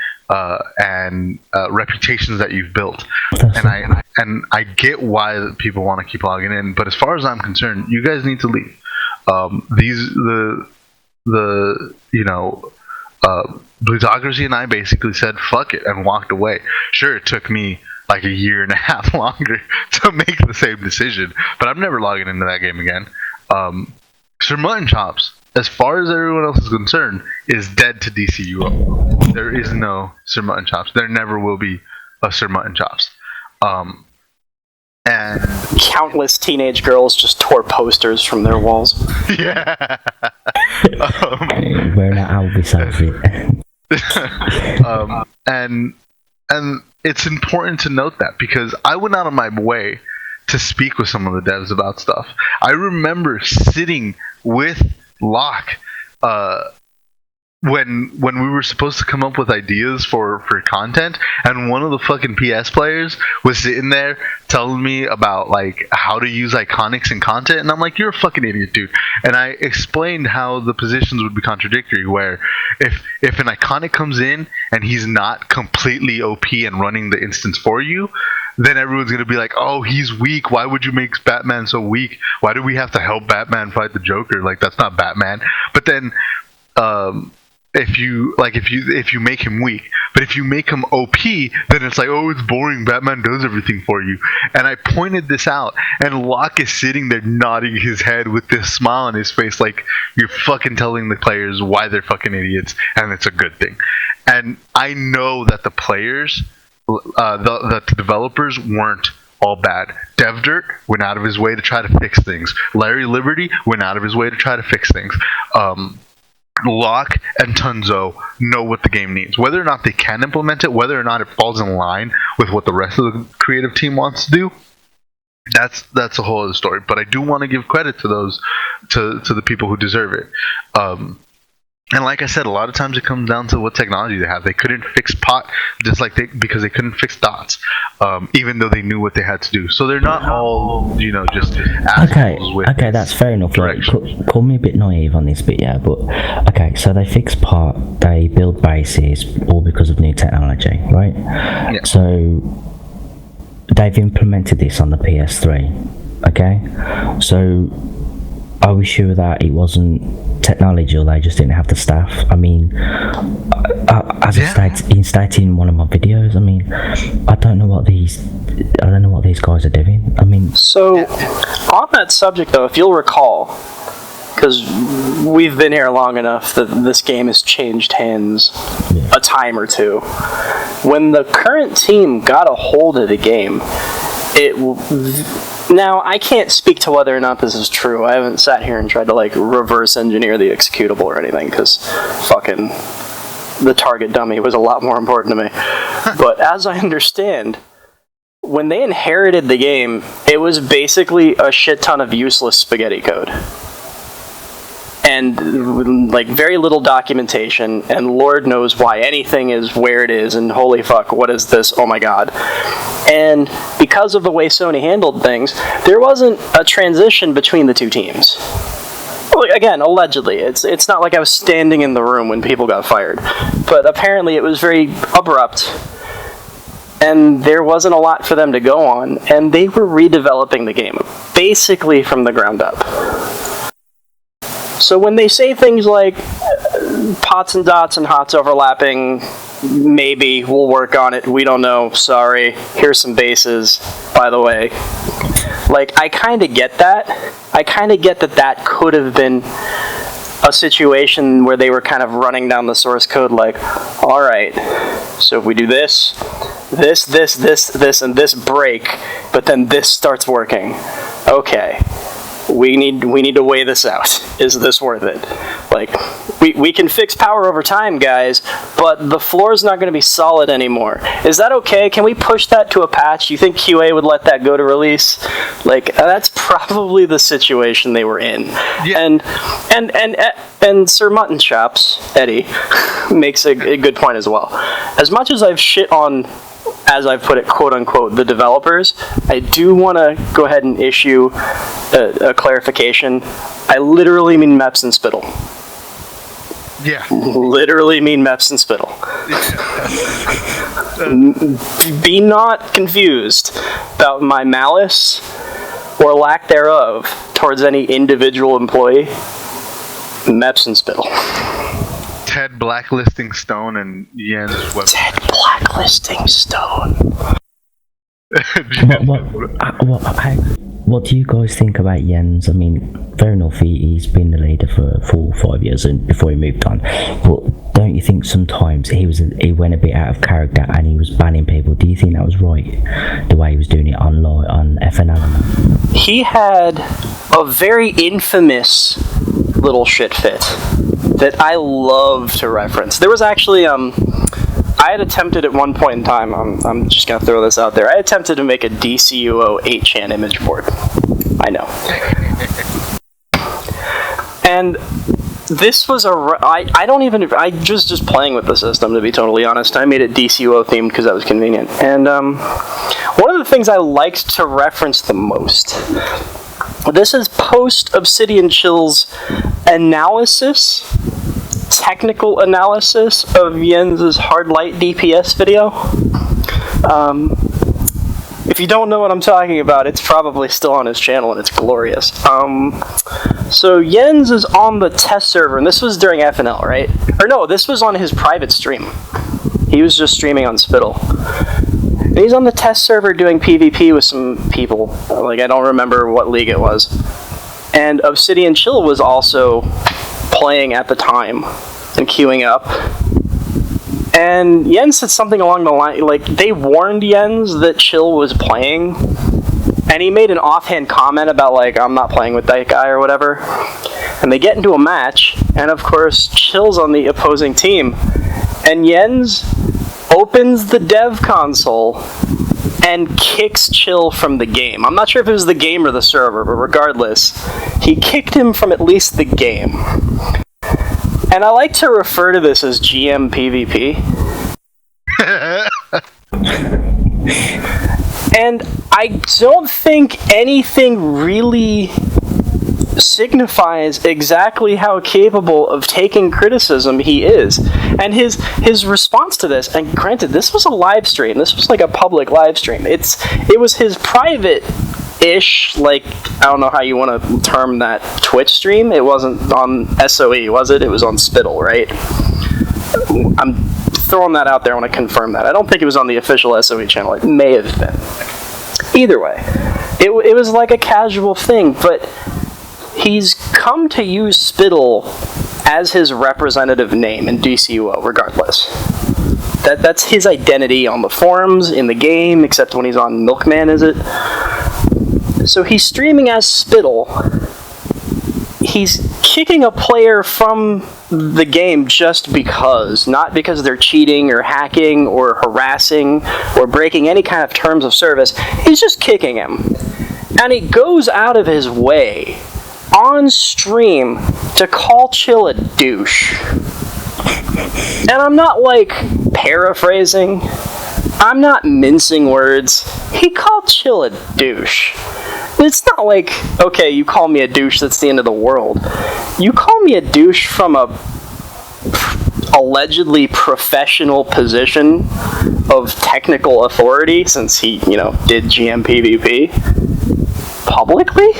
and reputations that you've built. And I get why people want to keep logging in, but as far as I'm concerned, you guys need to leave. Plutocracy and I basically said fuck it and walked away. Sure, it took me like a year and a half longer to make the same decision, but I'm never logging into that game again. SirMuttonChops, as far as everyone else is concerned, is dead to DCUO. There is no SirMuttonChops. There never will be a SirMuttonChops. And countless teenage girls just tore posters from their walls. yeah. Wearing an Elvis outfit. And it's important to note that, because I went out of my way to speak with some of the devs about stuff. I remember sitting with Locke when we were supposed to come up with ideas for content, and one of the fucking PS players was sitting there telling me about like how to use iconics in content, and I'm like, you're a fucking idiot, dude. And I explained how the positions would be contradictory, where if an iconic comes in and he's not completely OP and running the instance for you, then everyone's gonna be like, oh, he's weak, why would you make Batman so weak? Why do we have to help Batman fight the Joker? Like, that's not Batman. But then if you make him weak, but if you make him OP, then it's like, oh, it's boring, Batman does everything for you. And I pointed this out, and Locke is sitting there nodding his head with this smile on his face, like, you're fucking telling the players why they're fucking idiots, and it's a good thing. And I know that the players, the developers weren't all bad. DevDirt went out of his way to try to fix things. Larry Liberty went out of his way to try to fix things. Locke and Tunzo know what the game needs. Whether or not they can implement it, whether or not it falls in line with what the rest of the creative team wants to do, that's a whole other story. But I do want to give credit to those, to the people who deserve it. And like I said, a lot of times it comes down to what technology they have. They couldn't fix pot because they couldn't fix dots, even though they knew what they had to do. So they're not all, just assholes with okay, that's fair enough. Like, call me a bit naive on this bit, yeah, but okay, so they fix pot, they build bases, all because of new technology, right? Yeah. So they've implemented this on the PS3, okay? So are we sure that it wasn't technology, or they just didn't have the staff? I mean, as I stated in one of my videos, I mean, I don't know what these guys are doing. I mean, so on that subject though, if you'll recall, because we've been here long enough that this game has changed hands a time or two. When the current team got a hold of the game, now, I can't speak to whether or not this is true. I haven't sat here and tried to, reverse engineer the executable or anything, because fucking the target dummy was a lot more important to me. But as I understand, when they inherited the game, it was basically a shit ton of useless spaghetti code. And, very little documentation, and Lord knows why anything is where it is, and holy fuck, what is this? Oh my god. And because of the way Sony handled things, there wasn't a transition between the two teams. Again, allegedly. It's not like I was standing in the room when people got fired. But apparently it was very abrupt, and there wasn't a lot for them to go on, and they were redeveloping the game, basically from the ground up. So when they say things like pots and dots and hots overlapping, maybe we'll work on it, we don't know, sorry, here's some bases, by the way. I kind of get that. I kind of get that could have been a situation where they were kind of running down the source code alright, so if we do this, and this break, but then this starts working. Okay. We need to weigh this out. Is this worth it? We can fix power over time, guys, but the floor's not going to be solid anymore. Is that okay? Can we push that to a patch? Do you think QA would let that go to release? That's probably the situation they were in. Yeah. And SirMuttonChops, Eddie, makes a good point as well. As much as I've shit on, as I've put it, quote-unquote, the developers, I do want to go ahead and issue a clarification. I literally mean Meps and Spittle. Yeah. Literally mean Meps and Spittle. Be not confused about my malice or lack thereof towards any individual employee. Meps and Spittle. Ted blacklisting Stone and Yen's website. Ted blacklisting Stone. What do you guys think about Jens? I mean, fair enough, he's been the leader for 4 or 5 years and before he moved on. But don't you think sometimes he went a bit out of character and he was banning people? Do you think that was right, the way he was doing it on FNL? He had a very infamous little shit fit that I love to reference. There was actually I had attempted at one point in time, I'm just going to throw this out there, I attempted to make a DCUO 8chan image board. I know. And this was I was just playing with the system, to be totally honest. I made it DCUO themed because that was convenient. And one of the things I liked to reference the most, this is post Obsidian Chill's technical analysis of Jens's hard light DPS video. If you don't know what I'm talking about, it's probably still on his channel and it's glorious. So Jens is on the test server, and this was during FNL, right? Or no, this was on his private stream. He was just streaming on Spittle. And he's on the test server doing PvP with some people. Like, I don't remember what league it was. And Obsidian Chill was also playing at the time and queuing up. And Jens said something along the line, like, they warned Jens that Chill was playing, and he made an offhand comment about, like, I'm not playing with that guy or whatever. And they get into a match, and of course, Chill's on the opposing team, and Jens opens the dev console and kicks Chill from the game. I'm not sure if it was the game or the server, but regardless, he kicked him from at least the game. And I like to refer to this as GM PvP. And I don't think anything really signifies exactly how capable of taking criticism he is. And his response to this, and granted, this was a live stream. This was like a public live stream. It was his private-ish, like, I don't know how you want to term that, Twitch stream. It wasn't on SOE, was it? It was on Spittle, right? I'm throwing that out there. I want to confirm that. I don't think it was on the official SOE channel. It may have been. Either way, it was like a casual thing, but he's come to use Spittle as his representative name in DCUO, regardless. That's his identity on the forums, in the game, except when he's on Milkman, is it? So he's streaming as Spittle. He's kicking a player from the game just because, not because they're cheating or hacking or harassing or breaking any kind of terms of service. He's just kicking him. And he goes out of his way on stream to call Chill a douche. And I'm not, like, paraphrasing. I'm not mincing words. He called Chill a douche. It's not like, okay, you call me a douche, that's the end of the world. You call me a douche from a allegedly professional position of technical authority, since he, did GM PvP publicly?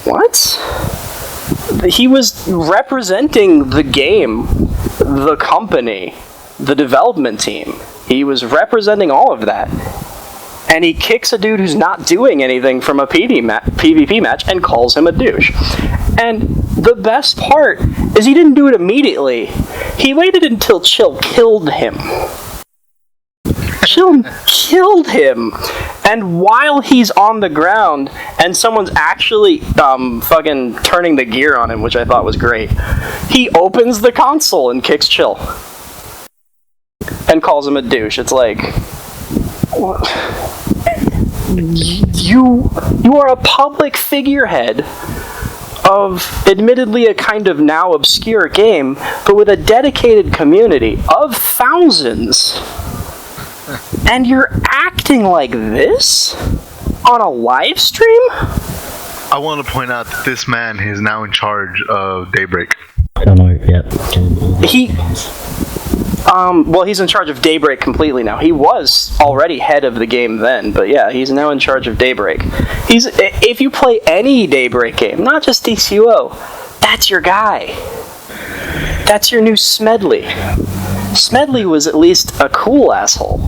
What? He was representing the game, the company, the development team. He was representing all of that. And he kicks a dude who's not doing anything from a PvP match and calls him a douche. And the best part is he didn't do it immediately. He waited until Chill killed him. Chill killed him. And while he's on the ground and someone's actually fucking turning the gear on him, which I thought was great, he opens the console and kicks Chill. And calls him a douche. It's like, you are a public figurehead of admittedly a kind of now obscure game, but with a dedicated community of thousands. And you're acting like this on a live stream? I want to point out that this man is now in charge of Daybreak. I don't know yet. Well, he's in charge of Daybreak completely now. He was already head of the game then, but yeah, he's now in charge of Daybreak. If you play any Daybreak game, not just DCUO, that's your guy. That's your new Smedley. Smedley was at least a cool asshole.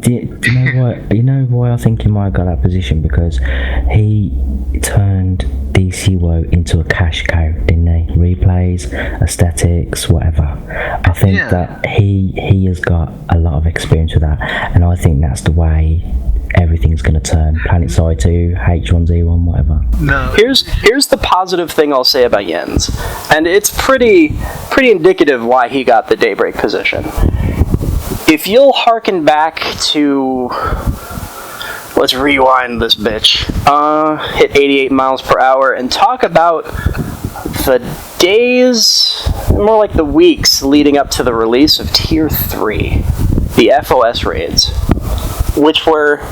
Do you know why I think he might have got that position? Because he turned DCWO into a cash cow, didn't he? Replays, aesthetics, whatever. I think that he has got a lot of experience with that, and I think that's the way everything's going to turn. Planet Side 2, H1Z1, whatever. No. Here's the positive thing I'll say about Jens, and it's pretty indicative why he got the Daybreak position. If you'll harken back to, let's rewind this bitch, hit 88 miles per hour, and talk about the days, more like the weeks leading up to the release of Tier 3, the FOS raids, which were,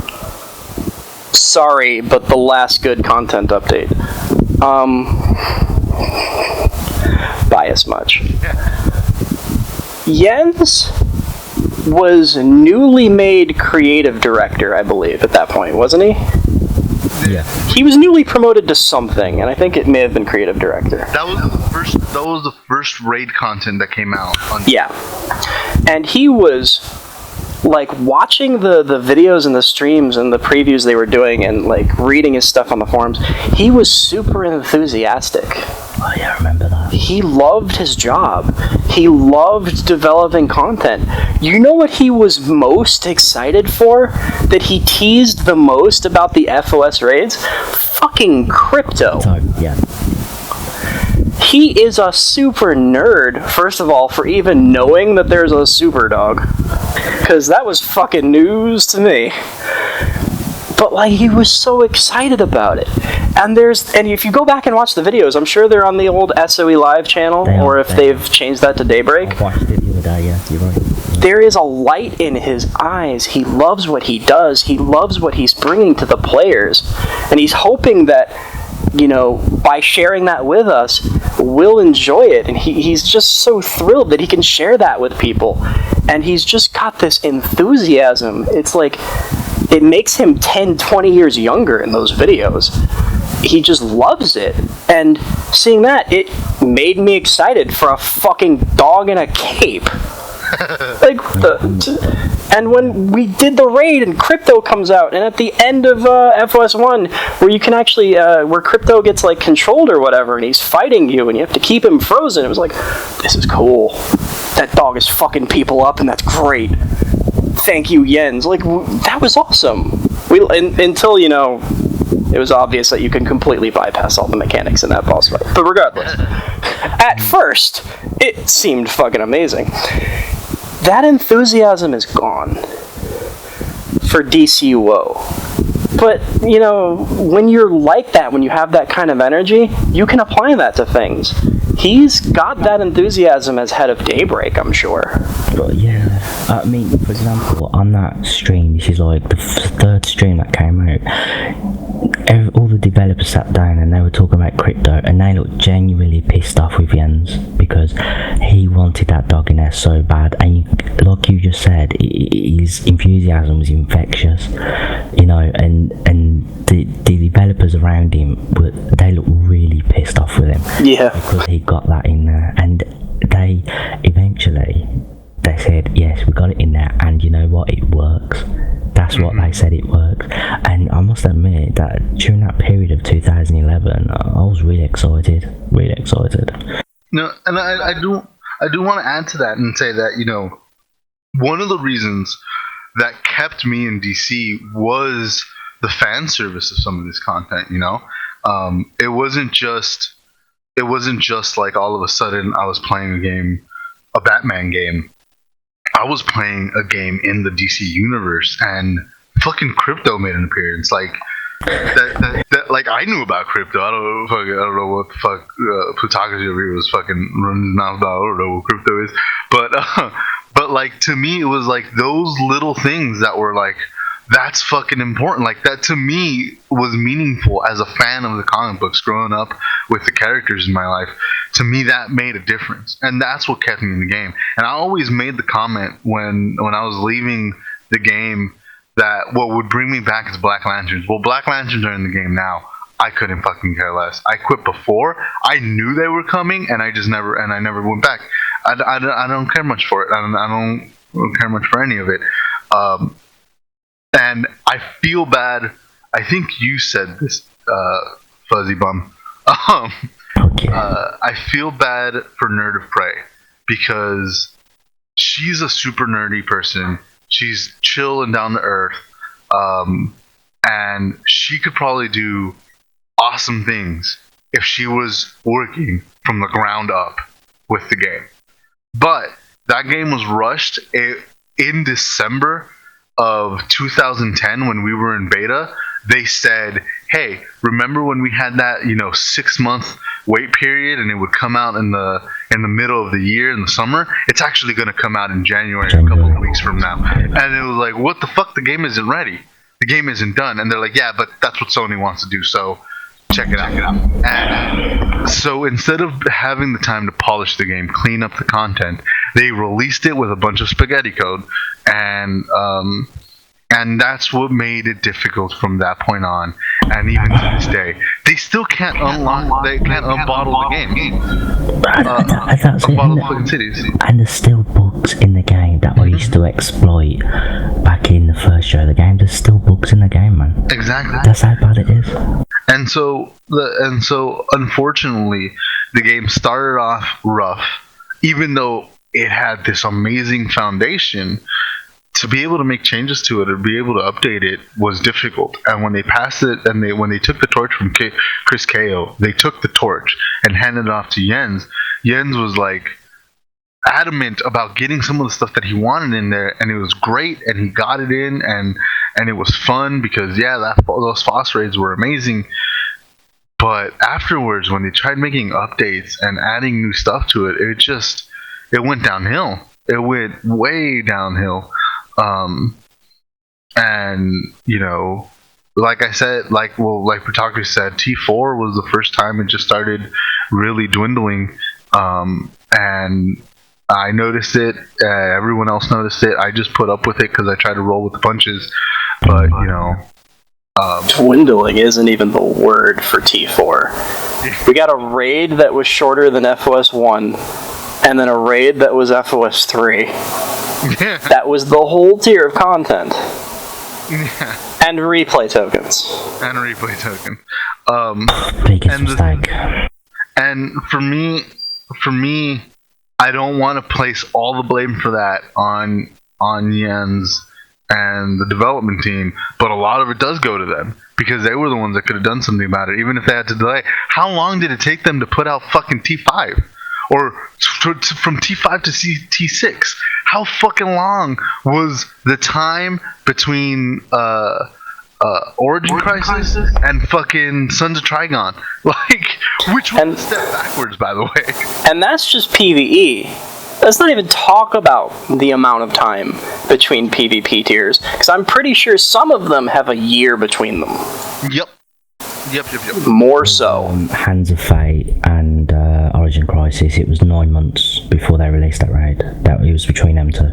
sorry, but the last good content update. Bias much. Jens was newly made creative director, I believe, at that point, wasn't he? Yeah. He was newly promoted to something, and I think it may have been creative director. That was the first raid content that came out. Yeah. And he was, like, watching the videos and the streams and the previews they were doing and, like, reading his stuff on the forums, he was super enthusiastic. Oh yeah, I remember that. He loved his job. He loved developing content. You know what he was most excited for? That he teased the most about the FOS raids? Fucking crypto. So, yeah. He is a super nerd, first of all, for even knowing that there's a super dog. Because that was fucking news to me. But, like, he was so excited about it. And if you go back and watch the videos, I'm sure they're on the old SOE Live channel, or if they've changed that to Daybreak. I watched it the other day, yeah, you're right. There is a light in his eyes. He loves what he does. He loves what he's bringing to the players. And he's hoping that, you know, by sharing that with us, we'll enjoy it. And he's just so thrilled that he can share that with people. And he's just got this enthusiasm. It's like, it makes him 10, 20 years younger in those videos. He just loves it. And seeing that, it made me excited for a fucking dog in a cape. And when we did the raid and Crypto comes out, and at the end of FOS1, where you can actually, where Crypto gets, like, controlled or whatever, and he's fighting you, and you have to keep him frozen, it was like, this is cool. That dog is fucking people up, and that's great. Thank you, Jens. Like, that was awesome. Until, you know, it was obvious that you can completely bypass all the mechanics in that boss fight. But regardless, at first, it seemed fucking amazing. That enthusiasm is gone for DCUO. But, you know, when you're like that, when you have that kind of energy, you can apply that to things. He's got that enthusiasm as head of Daybreak, I'm sure. But yeah, I mean, for example, on that stream, this is like the third stream that came out, all the developers sat down and they were talking about crypto, and they looked genuinely pissed off with Jens because he wanted that dog in there so bad, and like you just said, his enthusiasm was infectious, you know, and the developers around him, they looked really pissed off with him. Yeah. Because he got that in there, and they eventually said, yes, we got it in there, and you know what, it works. That's what they said, it works. And I must admit that during that period of 2011, I was really excited. No, and I do want to add to that and say that, you know, one of the reasons that kept me in DC was the fan service of some of this content, you know? It wasn't just like all of a sudden I was playing a Batman game. I was playing a game in the DC universe, and fucking Crypto made an appearance. Like that like I knew about Crypto. I don't know what the fuck Plutocracy over here was fucking running his mouth about. I don't know what Crypto is, but like to me it was like those little things that were like, that's fucking important. Like, that to me was meaningful as a fan of the comic books growing up with the characters in my life. To me, that made a difference, and that's what kept me in the game. And I always made the comment when I was leaving the game that what would bring me back is Black Lanterns. Well, Black Lanterns are in the game now. I couldn't fucking care less. I quit before. I knew they were coming, and I never went back. I don't care much for it. I don't care much for any of it. And I feel bad. I think you said this, Fuzzy Bum, Um, Okay. I feel bad for Nerd of Prey because she's a super nerdy person. She's chill and down to earth, and she could probably do awesome things if she was working from the ground up with the game. But that game was rushed in December of 2010 when we were in beta. They said, "Hey, remember when we had that 6 month wait period and it would come out in the middle of the year in the summer? It's actually going to come out in January, a couple of weeks from now." And it was like, "What the fuck? The game isn't ready. The game isn't done." And they're like, "Yeah, but that's what Sony wants to do. So check it out." And so instead of having the time to polish the game, clean up the content, they released it with a bunch of spaghetti code, and that's what made it difficult from that point on. And even to this day, they still can't unlock. They can't unbottle the game. That's it. Unbottle fucking cities. And there's still bugs in the game that I used to exploit back in the first show of the game. There's still bugs in the game, man. Exactly. That's how bad it is. And so unfortunately, the game started off rough, even though it had this amazing foundation. To be able to make changes to it or be able to update it was difficult. And when they passed it, and when they took the torch from Chris Ko, they took the torch and handed it off to Jens. Jens was like adamant about getting some of the stuff that he wanted in there, and it was great, and he got it in, and it was fun because those boss raids were amazing. But afterwards, when they tried making updates and adding new stuff to it, it went downhill. It went way downhill. And like I said, like Plutocracy said, T4 was the first time it just started really dwindling. And I noticed it. Everyone else noticed it. I just put up with it because I tried to roll with the punches. But dwindling isn't even the word for T4. We got a raid that was shorter than FOS 1, and then a raid that was FOS 3. That was the whole tier of content. And replay tokens. Biggest mistake. And for me, I don't want to place all the blame for that on Jens and the development team, but a lot of it does go to them because they were the ones that could have done something about it, even if they had to delay. How long did it take them to put out fucking T5? Or from T5 to T6? How fucking long was the time between Origin Crisis and fucking Sons of Trigon? Like, which one step backwards, by the way? And that's just PvE. Let's not even talk about the amount of time between PvP tiers, because I'm pretty sure some of them have a year between them. Yep. More so. Hands of Fate and Origin Crisis, it was 9 months before they released that raid. It was between them two.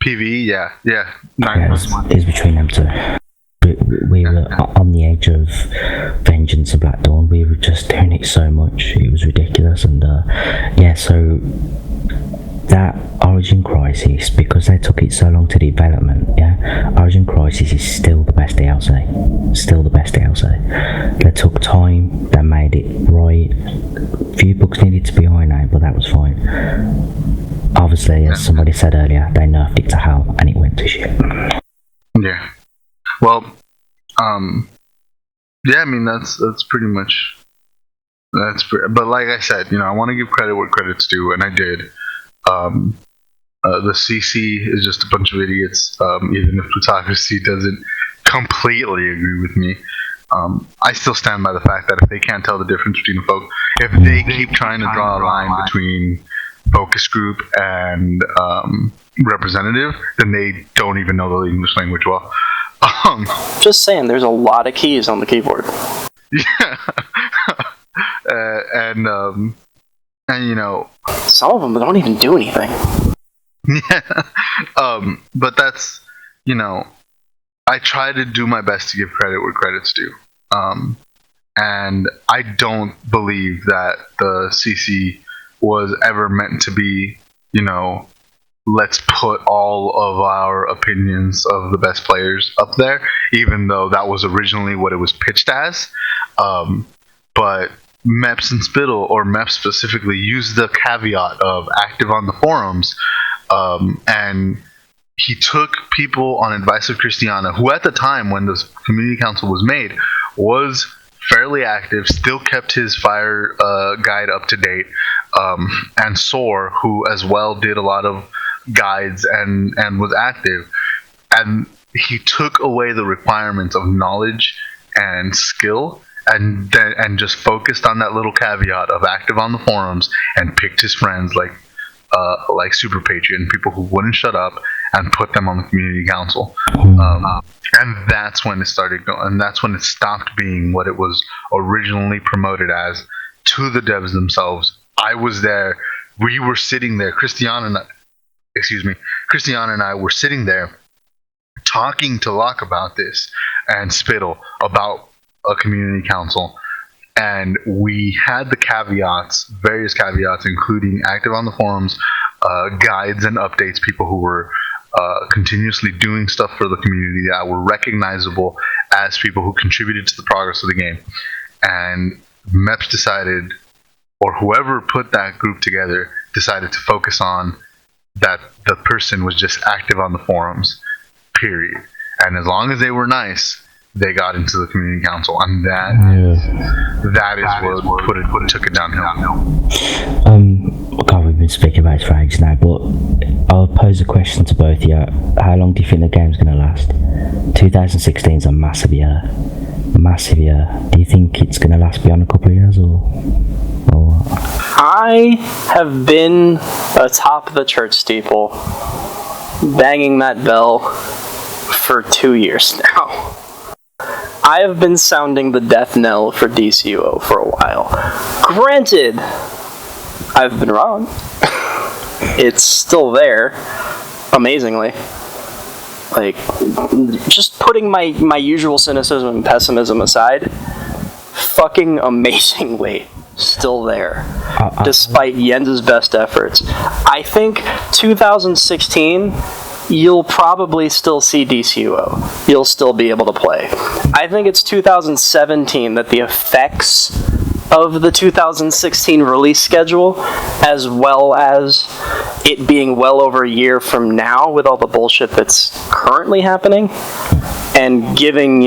PvE, yeah. 9 months. It was between them two. We were on the edge of Vengeance and Black Dawn. We were just doing it so much. It was ridiculous. And so that Origin Crisis, because they took it so long to development, Origin Crisis is still the best DLC. Still the best DLC. They took time, they made it right. A few bugs needed to be ironed out, but that was fine. Obviously, as somebody said earlier, they nerfed it to hell and it went to shit. Yeah. Well, I mean, that's pretty much, but like I said, I want to give credit where credit's due, and I did. The CC is just a bunch of idiots, even if Plutocracy doesn't completely agree with me. I still stand by the fact that if they can't tell the difference between if they keep trying to draw a line between focus group and representative, then they don't even know the English language well. Just saying, there's a lot of keys on the keyboard. Yeah. And some of them don't even do anything. Yeah. But that's, I try to do my best to give credit where credit's due. And I don't believe that the CC was ever meant to be, let's put all of our opinions of the best players up there, even though that was originally what it was pitched as. But Meps and Spittle, or Meps specifically, used the caveat of active on the forums, and he took people on advice of Christiana, who at the time when the community council was made was fairly active, still kept his fire guide up to date, and Soar, who as well did a lot of guides and was active, and he took away the requirements of knowledge and skill, and just focused on that little caveat of active on the forums, and picked his friends like Super Patriot and people who wouldn't shut up, and put them on the community council. And that's when it started going, and that's when it stopped being what it was originally promoted as to the devs themselves. I was there. We were sitting there. Christiana and I were sitting there talking to Locke about this, and Spittle about a community council. And we had the caveats, various caveats, including active on the forums, guides and updates, people who were continuously doing stuff for the community that were recognizable as people who contributed to the progress of the game. And MEPS decided, or whoever put that group together, decided to focus on that the person was just active on the forums, period. And as long as they were nice, they got into the community council, and that is what took it downhill. God, we've been speaking about it for ages now, but I'll pose a question to both of you. How long do you think the game's going to last? 2016 is a massive year. Do you think it's going to last beyond a couple of years, or? I have been atop the church steeple, banging that bell for 2 years now. I have been sounding the death knell for DCUO for a while. Granted, I've been wrong. It's still there, amazingly. Like, just putting my usual cynicism and pessimism aside, fucking amazingly still there, despite Jens's best efforts. I think 2016, you'll probably still see DCUO. You'll still be able to play. I think it's 2017 that the effects of the 2016 release schedule, as well as it being well over a year from now with all the bullshit that's currently happening, and giving,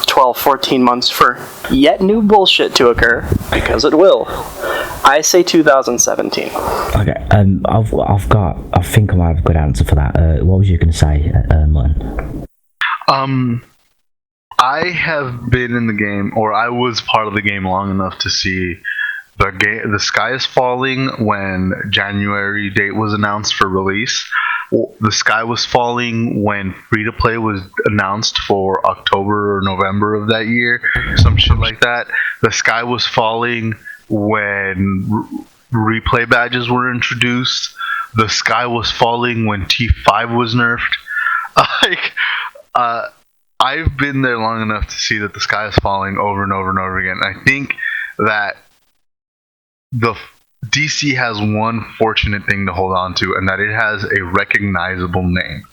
12, 14 months for yet new bullshit to occur, because it will. I say 2017. Okay, I think I might have a good answer for that. What was you going to say, Mutton? I have been in the game, or I was part of the game long enough to see the sky is falling when January date was announced for release. The sky was falling when free-to-play was announced for October or November of that year, some shit like that. The sky was falling when replay badges were introduced. The sky was falling when T5 was nerfed. I've been there long enough to see that the sky is falling over and over and over again. I think that the DC has one fortunate thing to hold on to, and that it has a recognizable name.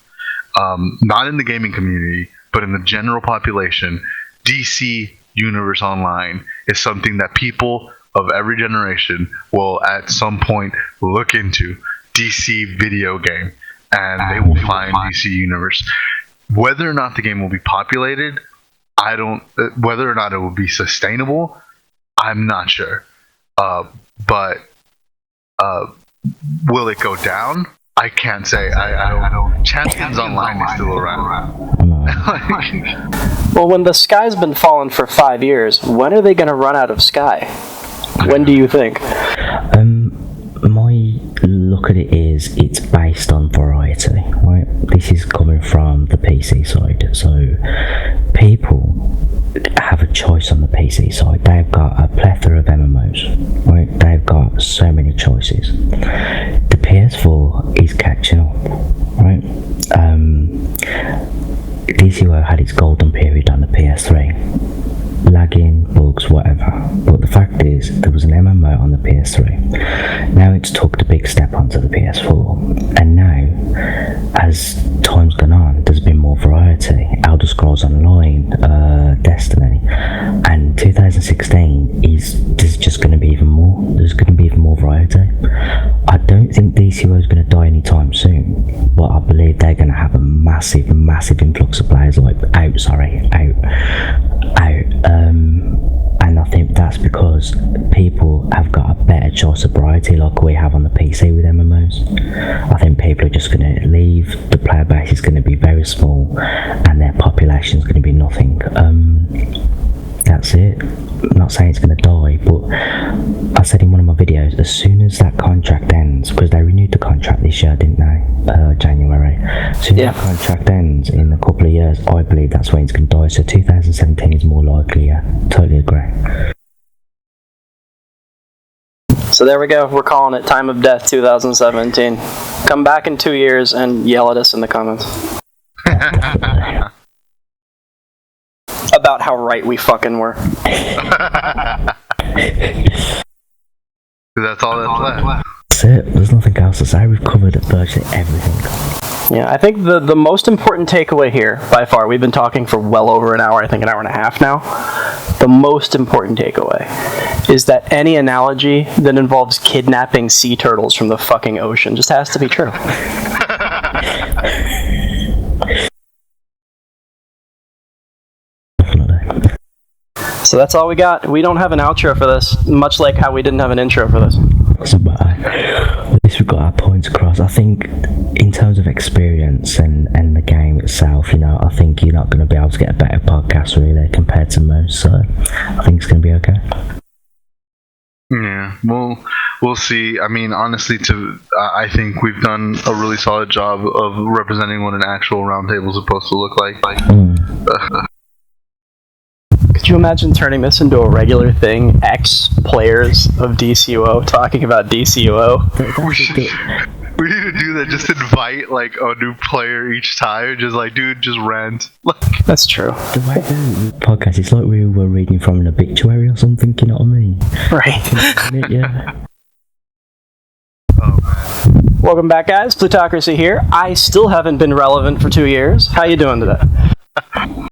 Not in the gaming community, but in the general population. DC Universe Online is something that people of every generation will at some point look into. DC video game, and they will find DC Universe. Whether or not the game will be populated, whether or not it will be sustainable, I'm not sure. But will it go down? I can't say. I don't. Champions Online is still around. Well, when the sky's been falling for 5 years, when are they going to run out of sky? When do you think? My look at it is, it's based on variety, right? This is coming from the PC side, so people have a choice on the PC side. They've got a plethora of MMOs, right? They've got so many choices. The PS4 is catching up, right? DCO had its golden period on the PS3. Lagging, bugs, whatever. But the fact is, there was an MMO on the PS3. Now it's took the big step onto the PS4. And now, as time's gone on, there's been more variety. Elder Scrolls Online, Destiny. And 2016 there's just going to be even more. There's going to be even more variety. I don't think DCO is going to die anytime soon, but I believe they're going to have a massive influx of players and I think that's because people have got a better choice of variety like we have on the PC with MMOs. I think people are just going to leave, the player base is going to be very small, and their population is going to be nothing. That's it. I'm not saying it's going to die, but I said in one of my videos, as soon as that contract ends, because they renewed the contract this year, didn't they? January. As soon as that contract ends in a couple of years, I believe that's when it's going to die. So 2017 is more likely, yeah. Totally agree. So there we go. We're calling it Time of Death 2017. Come back in 2 years and yell at us in the comments. About how right we fucking were. That's all that's left. That's it. There's nothing else to say. We've covered virtually everything. Yeah, I think the most important takeaway here, by far, we've been talking for well over an hour, I think an hour and a half now. The most important takeaway is that any analogy that involves kidnapping sea turtles from the fucking ocean just has to be true. So that's all we got. We don't have an outro for this, much like how we didn't have an intro for this. At least we've got our points across. I think in terms of experience and the game itself, I think you're not going to be able to get a better podcast really compared to most, so I think it's going to be okay. Yeah, we'll see. I mean, honestly, I think we've done a really solid job of representing what an actual roundtable is supposed to look like. Could you imagine turning this into a regular thing? Ex-players of DCUO talking about DCUO? We need to do that. Just invite like a new player each time. Just like, dude, just rant. That's true. The way the podcast, it's like we were reading from an obituary or something. You know what I mean? Right. Yeah. Oh man. Welcome back, guys. Plutocracy here. I still haven't been relevant for 2 years. How you doing today?